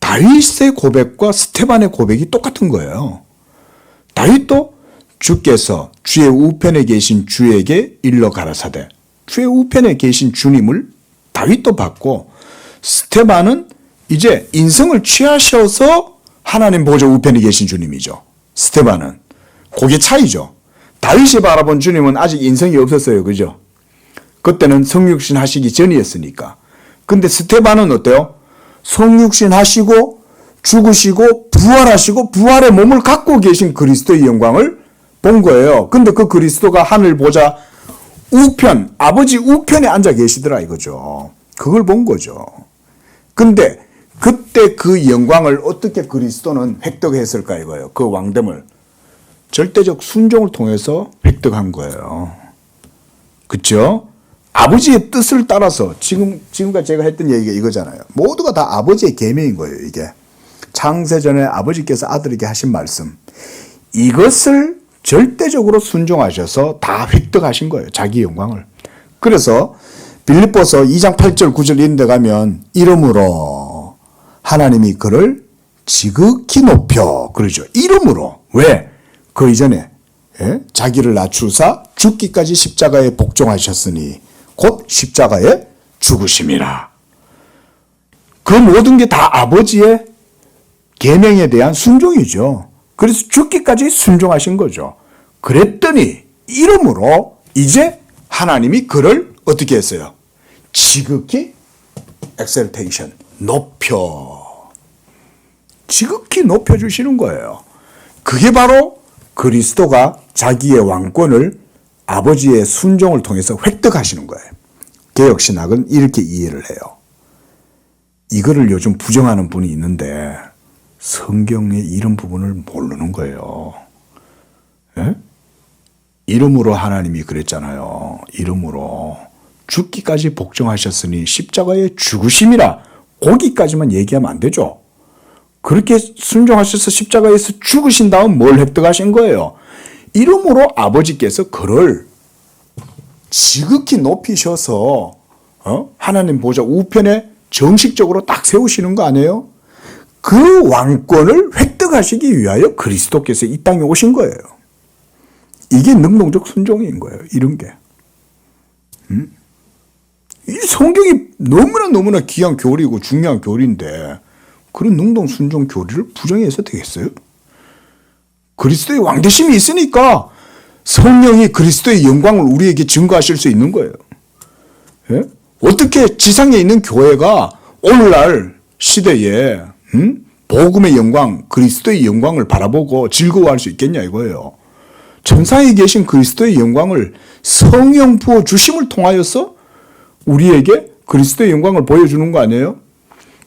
S1: 다윗의 고백과 스테반의 고백이 똑같은 거예요. 다윗도 주께서 주의 우편에 계신 주에게 일러 가라사대, 주의 우편에 계신 주님을 다윗도 받고, 스테반은 이제 인성을 취하셔서 하나님 보좌 우편에 계신 주님이죠. 스테반은. 그게 차이죠. 다윗이 바라본 주님은 아직 인성이 없었어요. 그죠? 그때는 성육신 하시기 전이었으니까. 근데 스테반은 어때요? 성육신 하시고 죽으시고 부활하시고 부활의 몸을 갖고 계신 그리스도의 영광을 본 거예요. 근데 그 그리스도가 하늘 보좌 우편, 아버지 우편에 앉아 계시더라 이거죠. 그걸 본 거죠. 근데 그때 그 영광을 어떻게 그리스도는 획득했을까 이거예요. 그 왕됨을. 절대적 순종을 통해서 획득한 거예요. 그렇죠? 아버지의 뜻을 따라서 지금까지 제가 했던 얘기가 이거잖아요. 모두가 다 아버지의 계명인 거예요. 이게 창세전에 아버지께서 아들에게 하신 말씀, 이것을 절대적으로 순종하셔서 다 획득하신 거예요. 자기 영광을. 그래서 빌립보서 2장 8절 9절 이런 데 가면 이름으로 하나님이 그를 지극히 높여 그러죠. 이름으로. 왜? 그 이전에 자기를 낮추사 죽기까지 십자가에 복종하셨으니 곧 십자가에 죽으심이라. 그 모든 게 다 아버지의 계명에 대한 순종이죠. 그래서 죽기까지 순종하신 거죠. 그랬더니 이름으로 이제 하나님이 그를 어떻게 했어요? 지극히 exaltation, 지극히 높여주시는 거예요. 그게 바로 그리스도가 자기의 왕권을 아버지의 순종을 통해서 획득하시는 거예요. 개혁신학은 이렇게 이해를 해요. 이거를 요즘 부정하는 분이 있는데 성경의 이런 부분을 모르는 거예요. 예? 이름으로 하나님이 그랬잖아요. 이름으로 죽기까지 복종하셨으니 십자가에 죽으심이라. 거기까지만 얘기하면 안 되죠. 그렇게 순종하셔서 십자가에서 죽으신 다음 뭘 획득하신 거예요? 이름으로 아버지께서 그를 지극히 높이셔서 하나님 보좌 우편에 정식적으로 딱 세우시는 거 아니에요? 그 왕권을 획득하시기 위하여 그리스도께서 이 땅에 오신 거예요. 이게 능동적 순종인 거예요. 이런 게. 이 성경이 너무나 귀한 교리고 중요한 교리인데 그런 능동 순종 교리를 부정해서 되겠어요? 그리스도의 왕되심이 있으니까 성령이 그리스도의 영광을 우리에게 증거하실 수 있는 거예요. 예? 어떻게 지상에 있는 교회가 오늘날 시대에 복음의 영광, 그리스도의 영광을 바라보고 즐거워할 수 있겠냐 이거예요. 천상에 계신 그리스도의 영광을 성령 부어 주심을 통하여서 우리에게 그리스도의 영광을 보여주는 거 아니에요?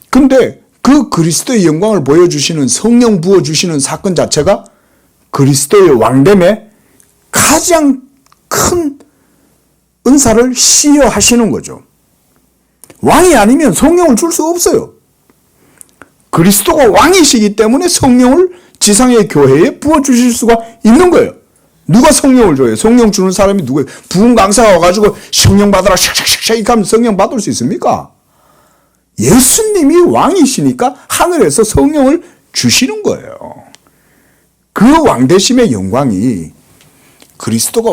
S1: 근데 그 그리스도의 영광을 보여주시는 성령 부어주시는 사건 자체가 그리스도의 왕됨에 가장 큰 은사를 시여하시는 거죠. 왕이 아니면 성령을 줄 수 없어요. 그리스도가 왕이시기 때문에 성령을 지상의 교회에 부어주실 수가 있는 거예요. 누가 성령을 줘요? 성령 주는 사람이 누구예요? 부흥 강사가 와가지고 성령 받아라 샥샥샥 이렇게 하면 성령 받을 수 있습니까? 예수님이 왕이시니까 하늘에서 성령을 주시는 거예요. 그 왕되심의 영광이 그리스도가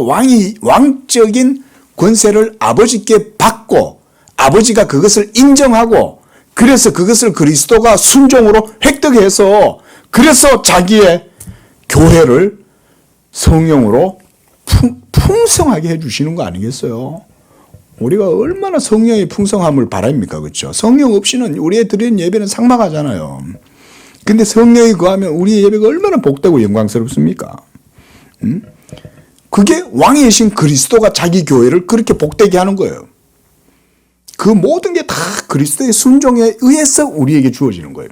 S1: 왕적인 권세를 아버지께 받고 아버지가 그것을 인정하고 그래서 그것을 그리스도가 순종으로 획득해서 그래서 자기의 교회를 성령으로 풍성하게 해주시는 거 아니겠어요? 우리가 얼마나 성령의 풍성함을 바랍니까? 그렇죠? 성령 없이는 우리의 드리는 예배는 삭막하잖아요. 근데 성령이 거하면 우리의 예배가 얼마나 복되고 영광스럽습니까? 그게 왕이신 그리스도가 자기 교회를 그렇게 복되게 하는 거예요. 그 모든 게 다 그리스도의 순종에 의해서 우리에게 주어지는 거예요.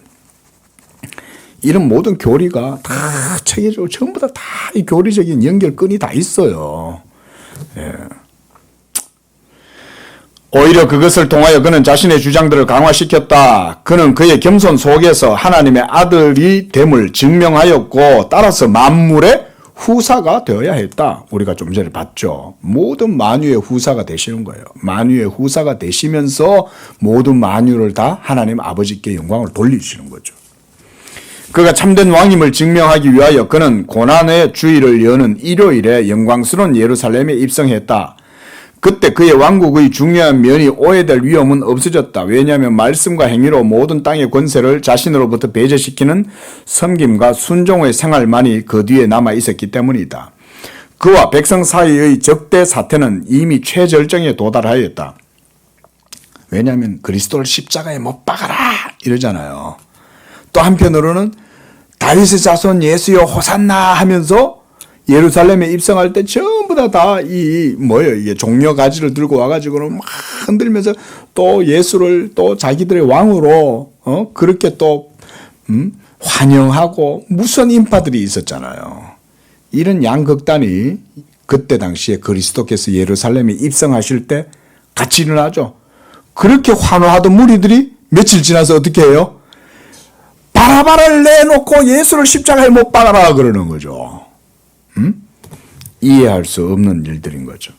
S1: 이런 모든 교리가 다 체계적으로 전부 다 이 교리적인 연결끈이 다 있어요. 예. 오히려 그것을 통하여 그는 자신의 주장들을 강화시켰다. 그는 그의 겸손 속에서 하나님의 아들이 됨을 증명하였고 따라서 만물의 후사가 되어야 했다. 우리가 좀 전에 봤죠. 모든 만유의 후사가 되시는 거예요. 만유의 후사가 되시면서 모든 만유를 다 하나님 아버지께 영광을 돌리시는 거죠. 그가 참된 왕임을 증명하기 위하여 그는 고난의 주일을 여는 일요일에 영광스러운 예루살렘에 입성했다. 그때 그의 왕국의 중요한 면이 오해될 위험은 없어졌다. 왜냐하면 말씀과 행위로 모든 땅의 권세를 자신으로부터 배제시키는 섬김과 순종의 생활만이 그 뒤에 남아 있었기 때문이다. 그와 백성 사이의 적대 사태는 이미 최절정에 도달하였다. 왜냐하면 그리스도를 십자가에 못 박아라 이러잖아요. 또 한편으로는 다윗의 자손 예수여 호산나 하면서 예루살렘에 입성할 때 전부 다 이게 종려 가지를 들고 와가지고는 막 흔들면서 또 예수를 또 자기들의 왕으로 그렇게 또 환영하고 무수한 인파들이 있었잖아요. 이런 양극단이 그때 당시에 그리스도께서 예루살렘에 입성하실 때 같이 일어나죠. 그렇게 환호하던 무리들이 며칠 지나서 어떻게 해요? 바라바라를 내놓고 예수를 십자가에 못 박아라 그러는 거죠. 이해할 수 없는 일들인 거죠.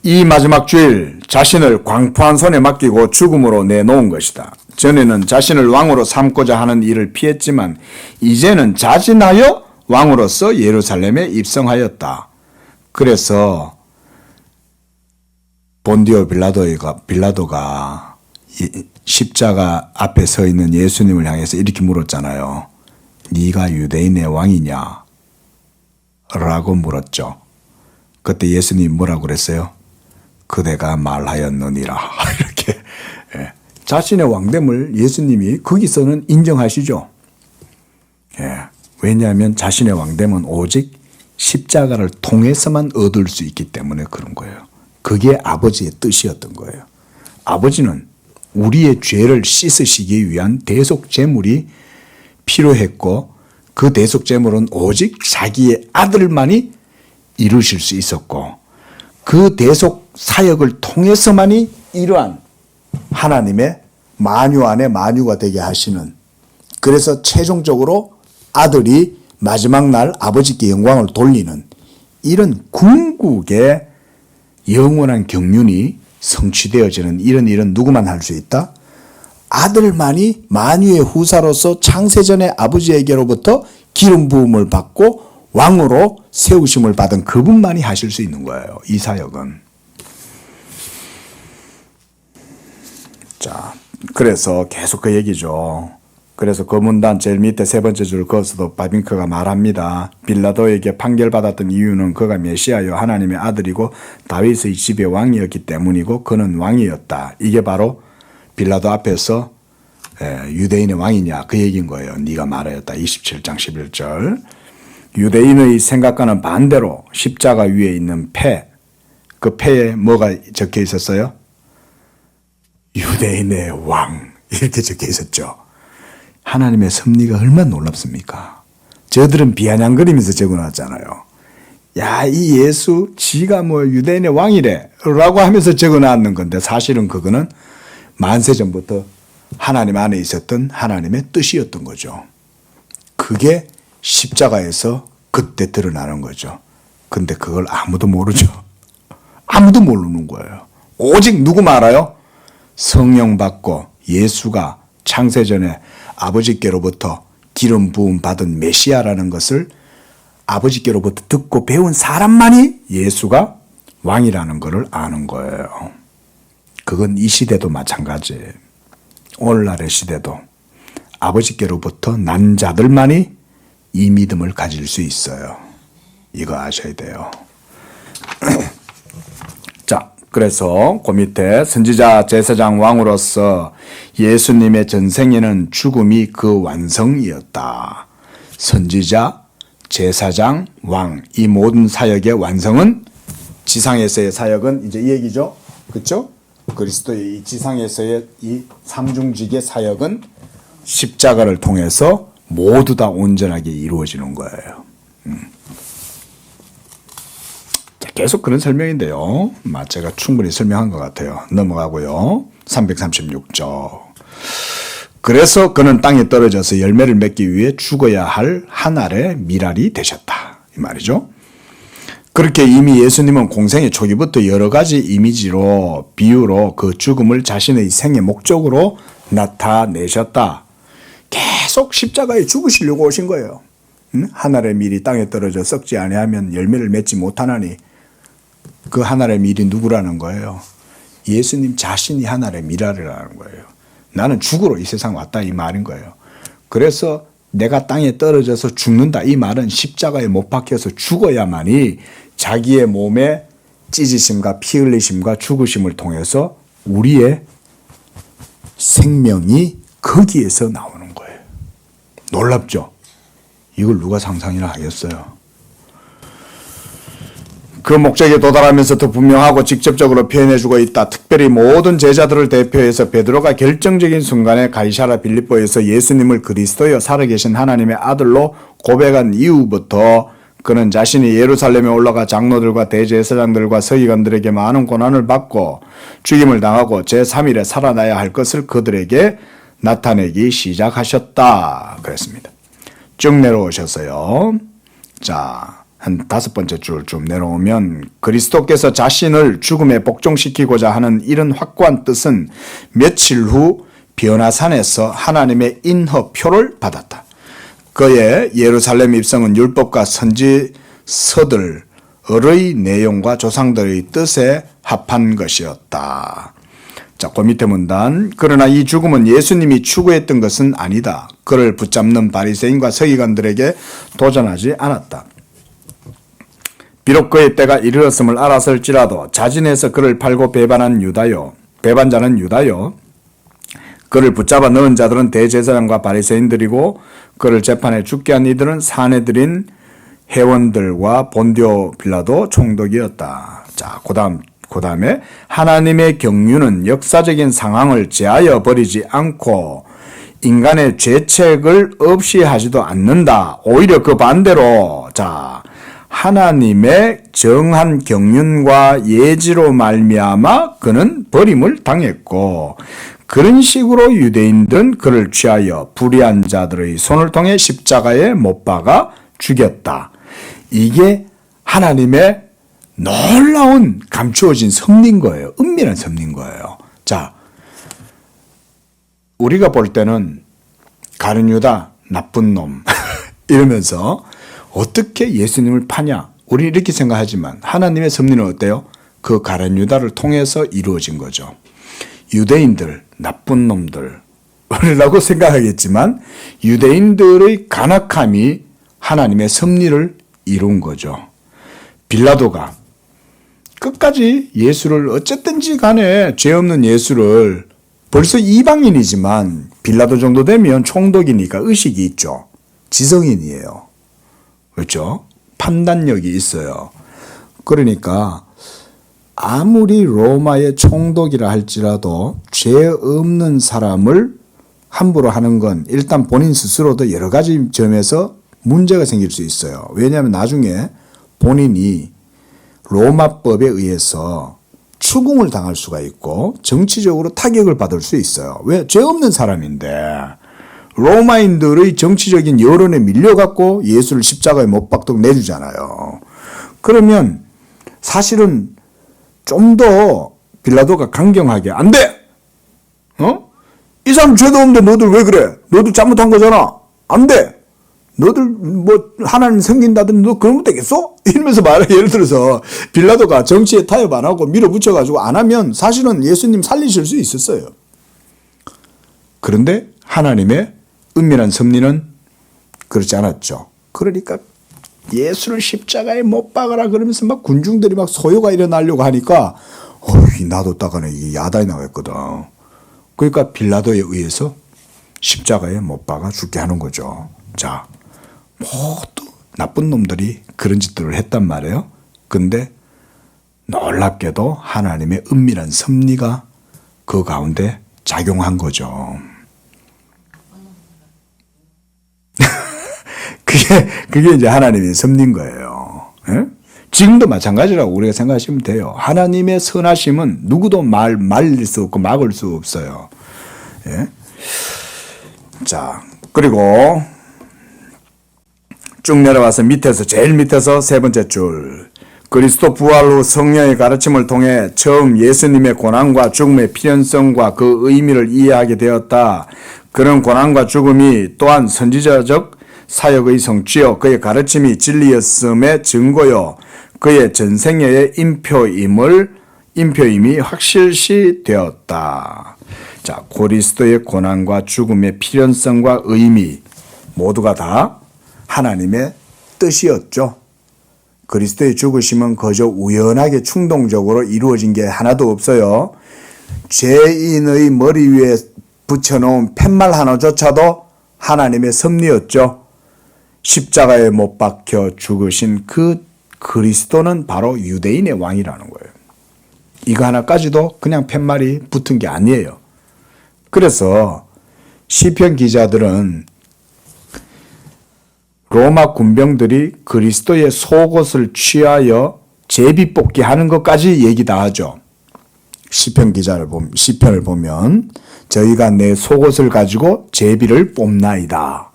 S1: 이 마지막 주일 자신을 광포한 손에 맡기고 죽음으로 내놓은 것이다. 전에는 자신을 왕으로 삼고자 하는 일을 피했지만 이제는 자진하여 왕으로서 예루살렘에 입성하였다. 그래서 본디오 빌라도가 십자가 앞에 서 있는 예수님을 향해서 이렇게 물었잖아요. 네가 유대인의 왕이냐? 라고 물었죠. 그때 예수님이 뭐라고 그랬어요? 그대가 말하였느니라. 이렇게 자신의 왕됨을 예수님이 거기서는 인정하시죠. 왜냐하면 자신의 왕됨은 오직 십자가를 통해서만 얻을 수 있기 때문에 그런 거예요. 그게 아버지의 뜻이었던 거예요. 아버지는 우리의 죄를 씻으시기 위한 대속제물이 필요했고 그 대속제물은 오직 자기의 아들만이 이루실 수 있었고 그 대속 사역을 통해서만이 이러한 하나님의 만유 안에 만유가 되게 하시는, 그래서 최종적으로 아들이 마지막 날 아버지께 영광을 돌리는 이런 궁극의 영원한 경륜이 성취되어지는 이런 일은 누구만 할 수 있다? 아들만이 만유의 후사로서 창세전에 아버지에게로부터 기름 부음을 받고 왕으로 세우심을 받은 그분만이 하실 수 있는 거예요. 이 사역은. 자, 그래서 계속 그 얘기죠. 그래서 그 문단 제일 밑에 세 번째 줄 거기서도 바빙크가 말합니다. 빌라도에게 판결받았던 이유는 그가 메시아요 하나님의 아들이고 다윗의 집의 왕이었기 때문이고 그는 왕이었다. 이게 바로 빌라도 앞에서 유대인의 왕이냐 그 얘기인 거예요. 네가 말하였다. 27장 11절. 유대인의 생각과는 반대로 십자가 위에 있는 패, 그 패에 뭐가 적혀 있었어요? 유대인의 왕 이렇게 적혀 있었죠. 하나님의 섭리가 얼마나 놀랍습니까? 저들은 비아냥거리면서 적어놨잖아요. 야, 이 예수 지가 뭐 유대인의 왕이래 라고 하면서 적어놨는 건데 사실은 그거는 만세 전부터 하나님 안에 있었던 하나님의 뜻이었던 거죠. 그게 십자가에서 그때 드러나는 거죠. 근데 그걸 아무도 모르죠. 아무도 모르는 거예요. 오직 누구만 알아요? 성령 받고 예수가 창세전에 아버지께로부터 기름 부음 받은 메시아라는 것을 아버지께로부터 듣고 배운 사람만이 예수가 왕이라는 것을 아는 거예요. 그건 이 시대도 마찬가지예요. 오늘날의 시대도 아버지께로부터 난 자들만이 이 믿음을 가질 수 있어요. 이거 아셔야 돼요. 자, 그래서 그 밑에 선지자, 제사장, 왕으로서 예수님의 전생에는 죽음이 그 완성이었다. 선지자, 제사장, 왕, 이 모든 사역의 완성은, 지상에서의 사역은 이제 이 얘기죠. 그렇죠? 그리스도의 이 지상에서의 이 삼중직의 사역은 십자가를 통해서 모두 다 온전하게 이루어지는 거예요. 자, 계속 그런 설명인데요. 제가 충분히 설명한 것 같아요. 넘어가고요. 336조. 그래서 그는 땅에 떨어져서 열매를 맺기 위해 죽어야 할 한 알의 밀알이 되셨다. 이 말이죠. 그렇게 이미 예수님은 공생의 초기부터 여러 가지 이미지로, 비유로 그 죽음을 자신의 생의 목적으로 나타내셨다. 계속 십자가에 죽으시려고 오신 거예요. 한 알의 밀이 땅에 떨어져 썩지 아니하면 열매를 맺지 못하나니, 그 한 알의 밀이 누구라는 거예요? 예수님 자신이 한 알의 밀알이라는 거예요. 나는 죽으러 이 세상 왔다, 이 말인 거예요. 그래서 내가 땅에 떨어져서 죽는다, 이 말은 십자가에 못 박혀서 죽어야만이 자기의 몸에 찢으심과 피 흘리심과 죽으심을 통해서 우리의 생명이 거기에서 나오는 거예요. 놀랍죠? 이걸 누가 상상이나 하겠어요? 그 목적에 도달하면서 더 분명하고 직접적으로 표현해주고 있다. 특별히 모든 제자들을 대표해서 베드로가 결정적인 순간에 가이사랴 빌립보에서 예수님을 그리스도여 살아계신 하나님의 아들로 고백한 이후부터 그는 자신이 예루살렘에 올라가 장로들과 대제사장들과 서기관들에게 많은 고난을 받고 죽임을 당하고 제3일에 살아나야 할 것을 그들에게 나타내기 시작하셨다. 그랬습니다. 쭉 내려오셨어요. 자, 한 5번째 줄 좀 내려오면, 그리스도께서 자신을 죽음에 복종시키고자 하는 이런 확고한 뜻은 며칠 후 변화산에서 하나님의 인허표를 받았다. 그의 예루살렘 입성은 율법과 선지서들의 내용과 조상들의 뜻에 합한 것이었다. 자, 그 밑에 문단. 그러나 이 죽음은 예수님이 추구했던 것은 아니다. 그를 붙잡는 바리새인과 서기관들에게 도전하지 않았다. 비록 그의 때가 이르렀음을 알았을지라도 자진해서 그를 팔고 배반자는 유다요. 그를 붙잡아 넣은 자들은 대제사장과 바리새인들이고 그를 재판에 죽게 한 이들은 사내들인 회원들과 본디오 빌라도 총독이었다. 자, 그 다음에 하나님의 경륜은 역사적인 상황을 제하여 버리지 않고 인간의 죄책을 없이 하지도 않는다. 오히려 그 반대로, 자, 하나님의 정한 경륜과 예지로 말미암아 그는 버림을 당했고, 그런 식으로 유대인들은 그를 취하여 불의한 자들의 손을 통해 십자가에 못 박아 죽였다. 이게 하나님의 놀라운 감추어진 섭리인 거예요. 은밀한 섭리인 거예요. 자, 우리가 볼 때는 가룟 유다 나쁜 놈 이러면서 어떻게 예수님을 파냐? 우리 이렇게 생각하지만 하나님의 섭리는 어때요? 그 가룟 유다를 통해서 이루어진 거죠. 유대인들, 나쁜 놈들이라고 생각하겠지만 유대인들의 간악함이 하나님의 섭리를 이룬 거죠. 빌라도가 끝까지 예수를 어쨌든지 간에 죄 없는 예수를, 벌써 이방인이지만 빌라도 정도 되면 총독이니까 의식이 있죠. 지성인이에요. 그렇죠? 판단력이 있어요. 그러니까 아무리 로마의 총독이라 할지라도 죄 없는 사람을 함부로 하는 건 일단 본인 스스로도 여러 가지 점에서 문제가 생길 수 있어요. 왜냐하면 나중에 본인이 로마법에 의해서 추궁을 당할 수가 있고 정치적으로 타격을 받을 수 있어요. 왜? 죄 없는 사람인데 로마인들의 정치적인 여론에 밀려갖고 예수를 십자가에 못 박도록 내주잖아요. 그러면 사실은 좀 더 빌라도가 강경하게 안 돼! 이 사람 죄도 없는데 너들 왜 그래? 너도 잘못한 거잖아. 안 돼! 너들 뭐 하나님 섬긴다더니 너 그러면 되겠어? 이러면서 예를 들어서 빌라도가 정치에 타협 안 하고 밀어붙여가지고 안 하면 사실은 예수님 살리실 수 있었어요. 그런데 하나님의 은밀한 섭리는 그렇지 않았죠. 그러니까 예수를 십자가에 못 박아라 그러면서 막 군중들이 막 소요가 일어나려고 하니까 놔뒀다가는 이 야단이 나왔거든. 그러니까 빌라도에 의해서 십자가에 못 박아 죽게 하는 거죠. 자, 모두 나쁜 놈들이 그런 짓들을 했단 말이에요. 근데 놀랍게도 하나님의 은밀한 섭리가 그 가운데 작용한 거죠. 그게 이제 하나님의 섭리인 거예요. 예? 지금도 마찬가지라고 우리가 생각하시면 돼요. 하나님의 선하심은 누구도 말릴 수 없고 막을 수 없어요. 예? 자, 그리고 쭉 내려와서 제일 밑에서 세 번째 줄. 그리스도 부활 후 성령의 가르침을 통해 처음 예수님의 고난과 죽음의 필연성과 그 의미를 이해하게 되었다. 그런 고난과 죽음이 또한 선지자적 사역의 성취요 그의 가르침이 진리였음의 증거요 그의 전생애의 인표임이 확실시 되었다. 자, 그리스도의 고난과 죽음의 필연성과 의미 모두가 다 하나님의 뜻이었죠. 그리스도의 죽으심은 그저 우연하게 충동적으로 이루어진 게 하나도 없어요. 죄인의 머리 위에 붙여놓은 팻말 하나조차도 하나님의 섭리였죠. 십자가에 못 박혀 죽으신 그 그리스도는 바로 유대인의 왕이라는 거예요. 이거 하나까지도 그냥 팻말이 붙은 게 아니에요. 그래서 시편 기자들은 로마 군병들이 그리스도의 속옷을 취하여 제비 뽑기 하는 것까지 얘기 다 하죠. 시편을 보면 저희가 내 속옷을 가지고 제비를 뽑나이다.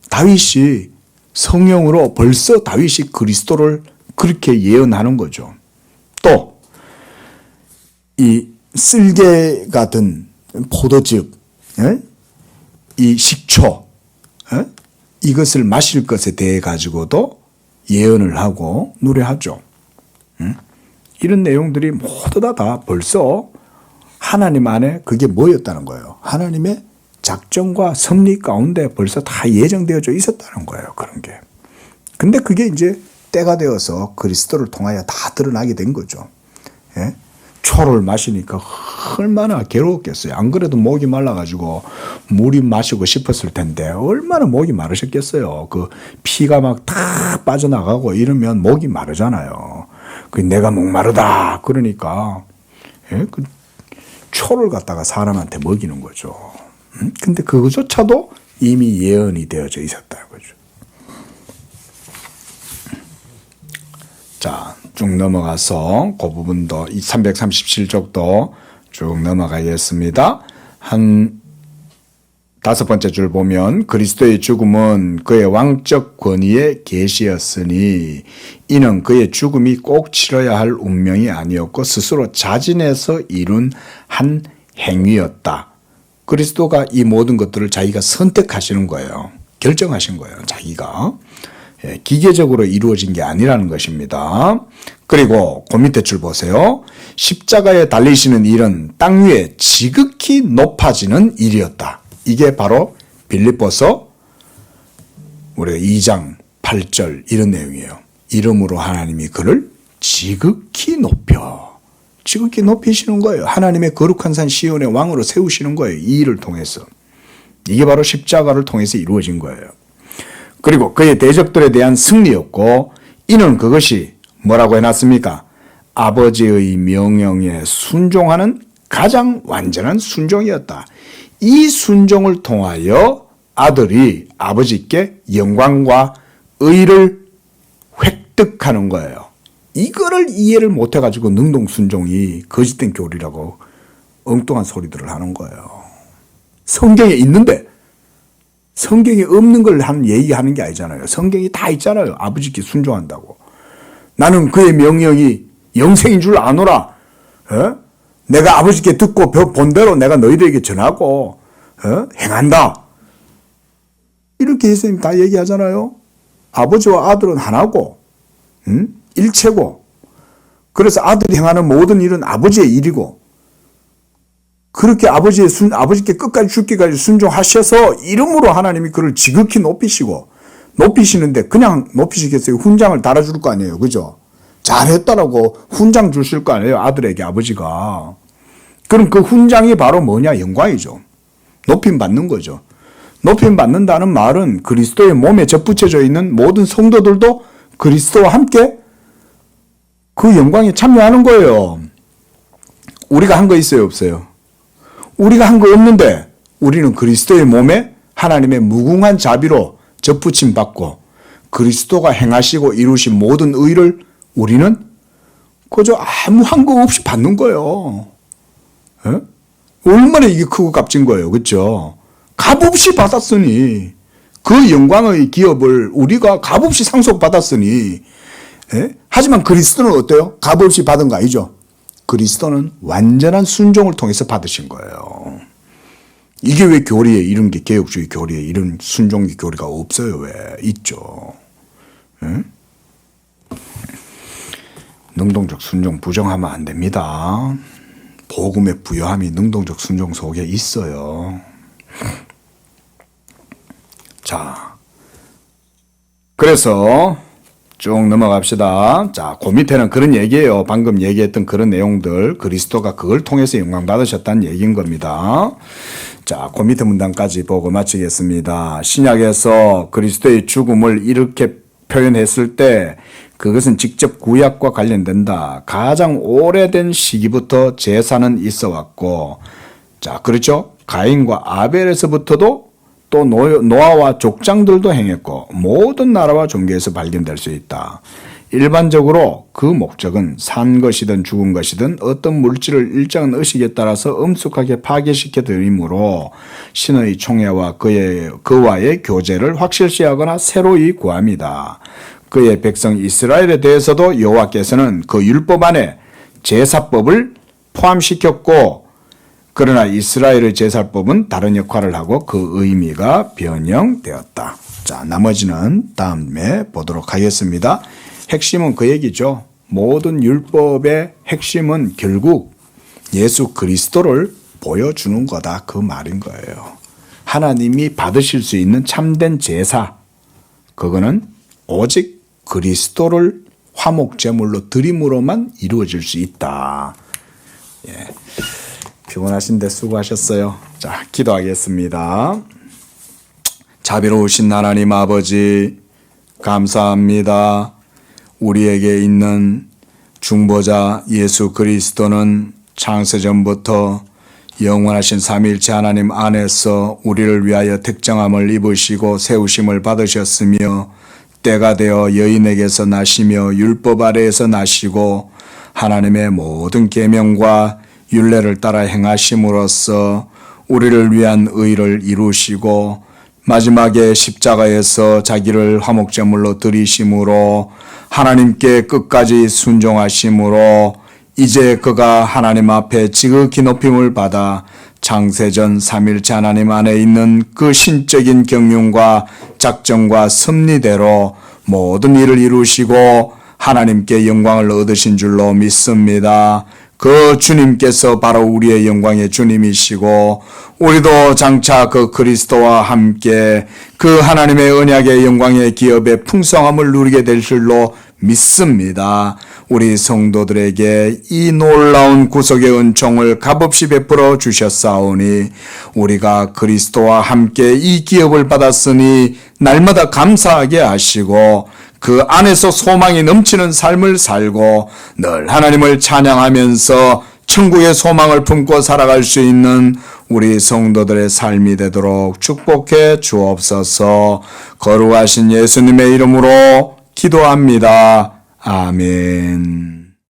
S1: 다윗이 성령으로 벌써 다윗이 그리스도를 그렇게 예언하는 거죠. 또 이 쓸개 같은 포도즙, 이 식초, 이것을 마실 것에 대해 가지고도 예언을 하고 노래하죠. 이런 내용들이 모두 다 벌써 하나님 안에 그게 뭐였다는 거예요. 하나님의 작정과 섭리 가운데 벌써 다 예정되어져 있었다는 거예요. 그런 게. 근데 그게 이제 때가 되어서 그리스도를 통하여 다 드러나게 된 거죠. 예? 초를 마시니까 얼마나 괴로웠겠어요. 안 그래도 목이 말라가지고 물이 마시고 싶었을 텐데 얼마나 목이 마르셨겠어요. 그 피가 막 다 빠져나가고 이러면 목이 마르잖아요. 그 내가 목마르다 그러니까 그 초를 갖다가 사람한테 먹이는 거죠. 근데 그것조차도 이미 예언이 되어져 있었다는 거죠. 자, 쭉 넘어가서 그 부분도 이 337쪽도 쭉 넘어가겠습니다. 한 5번째 줄 보면 그리스도의 죽음은 그의 왕적 권위의 계시였으니 이는 그의 죽음이 꼭 치러야 할 운명이 아니었고 스스로 자진해서 이룬 한 행위였다. 그리스도가 이 모든 것들을 자기가 선택하시는 거예요. 결정하신 거예요. 자기가. 기계적으로 이루어진 게 아니라는 것입니다. 그리고 그 밑에 줄 보세요. 십자가에 달리시는 일은 땅 위에 지극히 높아지는 일이었다. 이게 바로 빌립보서 우리가 2장 8절 이런 내용이에요. 이름으로 하나님이 그를 지극히 높이시는 거예요. 하나님의 거룩한 산 시온의 왕으로 세우시는 거예요. 이 일을 통해서. 이게 바로 십자가를 통해서 이루어진 거예요. 그리고 그의 대적들에 대한 승리였고 이는 그것이 뭐라고 해놨습니까? 아버지의 명령에 순종하는 가장 완전한 순종이었다. 이 순종을 통하여 아들이 아버지께 영광과 의를 획득하는 거예요. 이거를 이해를 못해가지고 능동순종이 거짓된 교리라고 엉뚱한 소리들을 하는 거예요. 성경에 있는데 성경에 없는 걸 얘기하는 게 아니잖아요. 성경이 다 있잖아요. 아버지께 순종한다고. 나는 그의 명령이 영생인 줄 아노라. 내가 아버지께 듣고 본 대로 내가 너희들에게 전하고 행한다. 이렇게 예수님 다 얘기하잖아요. 아버지와 아들은 하나고, 일체고, 그래서 아들이 행하는 모든 일은 아버지의 일이고, 그렇게 아버지께 끝까지 죽기까지 순종하셔서 이름으로 하나님이 그를 지극히 높이시는데 그냥 높이시겠어요? 훈장을 달아줄 거 아니에요. 그죠? 잘했다라고 훈장 주실 거 아니에요. 아들에게 아버지가. 그럼 그 훈장이 바로 뭐냐? 영광이죠. 높임 받는 거죠. 높임 받는다는 말은 그리스도의 몸에 접붙여져 있는 모든 성도들도 그리스도와 함께 그 영광에 참여하는 거예요. 우리가 한 거 있어요? 없어요? 우리가 한 거 없는데 우리는 그리스도의 몸에 하나님의 무궁한 자비로 접붙임 받고 그리스도가 행하시고 이루신 모든 의를 우리는 그저 아무 한 거 없이 받는 거예요. 에? 얼마나 이게 크고 값진 거예요. 그렇죠? 값없이 받았으니 그 영광의 기업을 우리가 값없이 상속받았으니 하지만 그리스도는 어때요? 값없이 받은 거 아니죠? 그리스도는 완전한 순종을 통해서 받으신 거예요. 이게 왜 교리에 이런 게 개혁주의 교리에 이런 순종의 교리가 없어요? 왜? 있죠. 능동적 순종 부정하면 안 됩니다. 복음의 부요함이 능동적 순종 속에 있어요. 자, 그래서 쭉 넘어갑시다. 자, 그 밑에는 그런 얘기예요. 방금 얘기했던 그런 내용들, 그리스도가 그걸 통해서 영광 받으셨다는 얘기인 겁니다. 자, 그 밑에 문단까지 보고 마치겠습니다. 신약에서 그리스도의 죽음을 이렇게 표현했을 때 그것은 직접 구약과 관련된다. 가장 오래된 시기부터 제사는 있어 왔고, 자, 그렇죠? 가인과 아벨에서부터도 또 노아와 족장들도 행했고 모든 나라와 종교에서 발견될 수 있다. 일반적으로 그 목적은 산 것이든 죽은 것이든 어떤 물질을 일정한 의식에 따라서 엄숙하게 파괴시켜 드리므로 신의 총회와 그와의 교제를 확실시하거나 새로이 구함이다. 그의 백성 이스라엘에 대해서도 여호와께서는 그 율법 안에 제사법을 포함시켰고 그러나 이스라엘의 제사법은 다른 역할을 하고 그 의미가 변형되었다. 자, 나머지는 다음에 보도록 하겠습니다. 핵심은 그 얘기죠. 모든 율법의 핵심은 결국 예수 그리스도를 보여주는 거다. 그 말인 거예요. 하나님이 받으실 수 있는 참된 제사, 그거는 오직 그리스도를 화목제물로 드림으로만 이루어질 수 있다. 예. 피곤하신데 수고하셨어요. 자, 기도하겠습니다. 자비로우신 하나님 아버지, 감사합니다. 우리에게 있는 중보자 예수 그리스도는 창세전부터 영원하신 삼위일체 하나님 안에서 우리를 위하여 택정함을 입으시고 세우심을 받으셨으며 때가 되어 여인에게서 나시며 율법 아래에서 나시고 하나님의 모든 계명과 율례를 따라 행하심으로써 우리를 위한 의를 이루시고 마지막에 십자가에서 자기를 화목제물로 드리심으로 하나님께 끝까지 순종하심으로 이제 그가 하나님 앞에 지극히 높임을 받아 창세전 삼일체 하나님 안에 있는 그 신적인 경륜과 작정과 섭리대로 모든 일을 이루시고 하나님께 영광을 얻으신 줄로 믿습니다. 그 주님께서 바로 우리의 영광의 주님이시고 우리도 장차 그 그리스도와 함께 그 하나님의 언약의 영광의 기업의 풍성함을 누리게 될 줄로 믿습니다. 우리 성도들에게 이 놀라운 구속의 은총을 값없이 베풀어 주셨사오니 우리가 그리스도와 함께 이 기업을 받았으니 날마다 감사하게 하시고 그 안에서 소망이 넘치는 삶을 살고 늘 하나님을 찬양하면서 천국의 소망을 품고 살아갈 수 있는 우리 성도들의 삶이 되도록 축복해 주옵소서. 거룩하신 예수님의 이름으로 기도합니다. 아멘.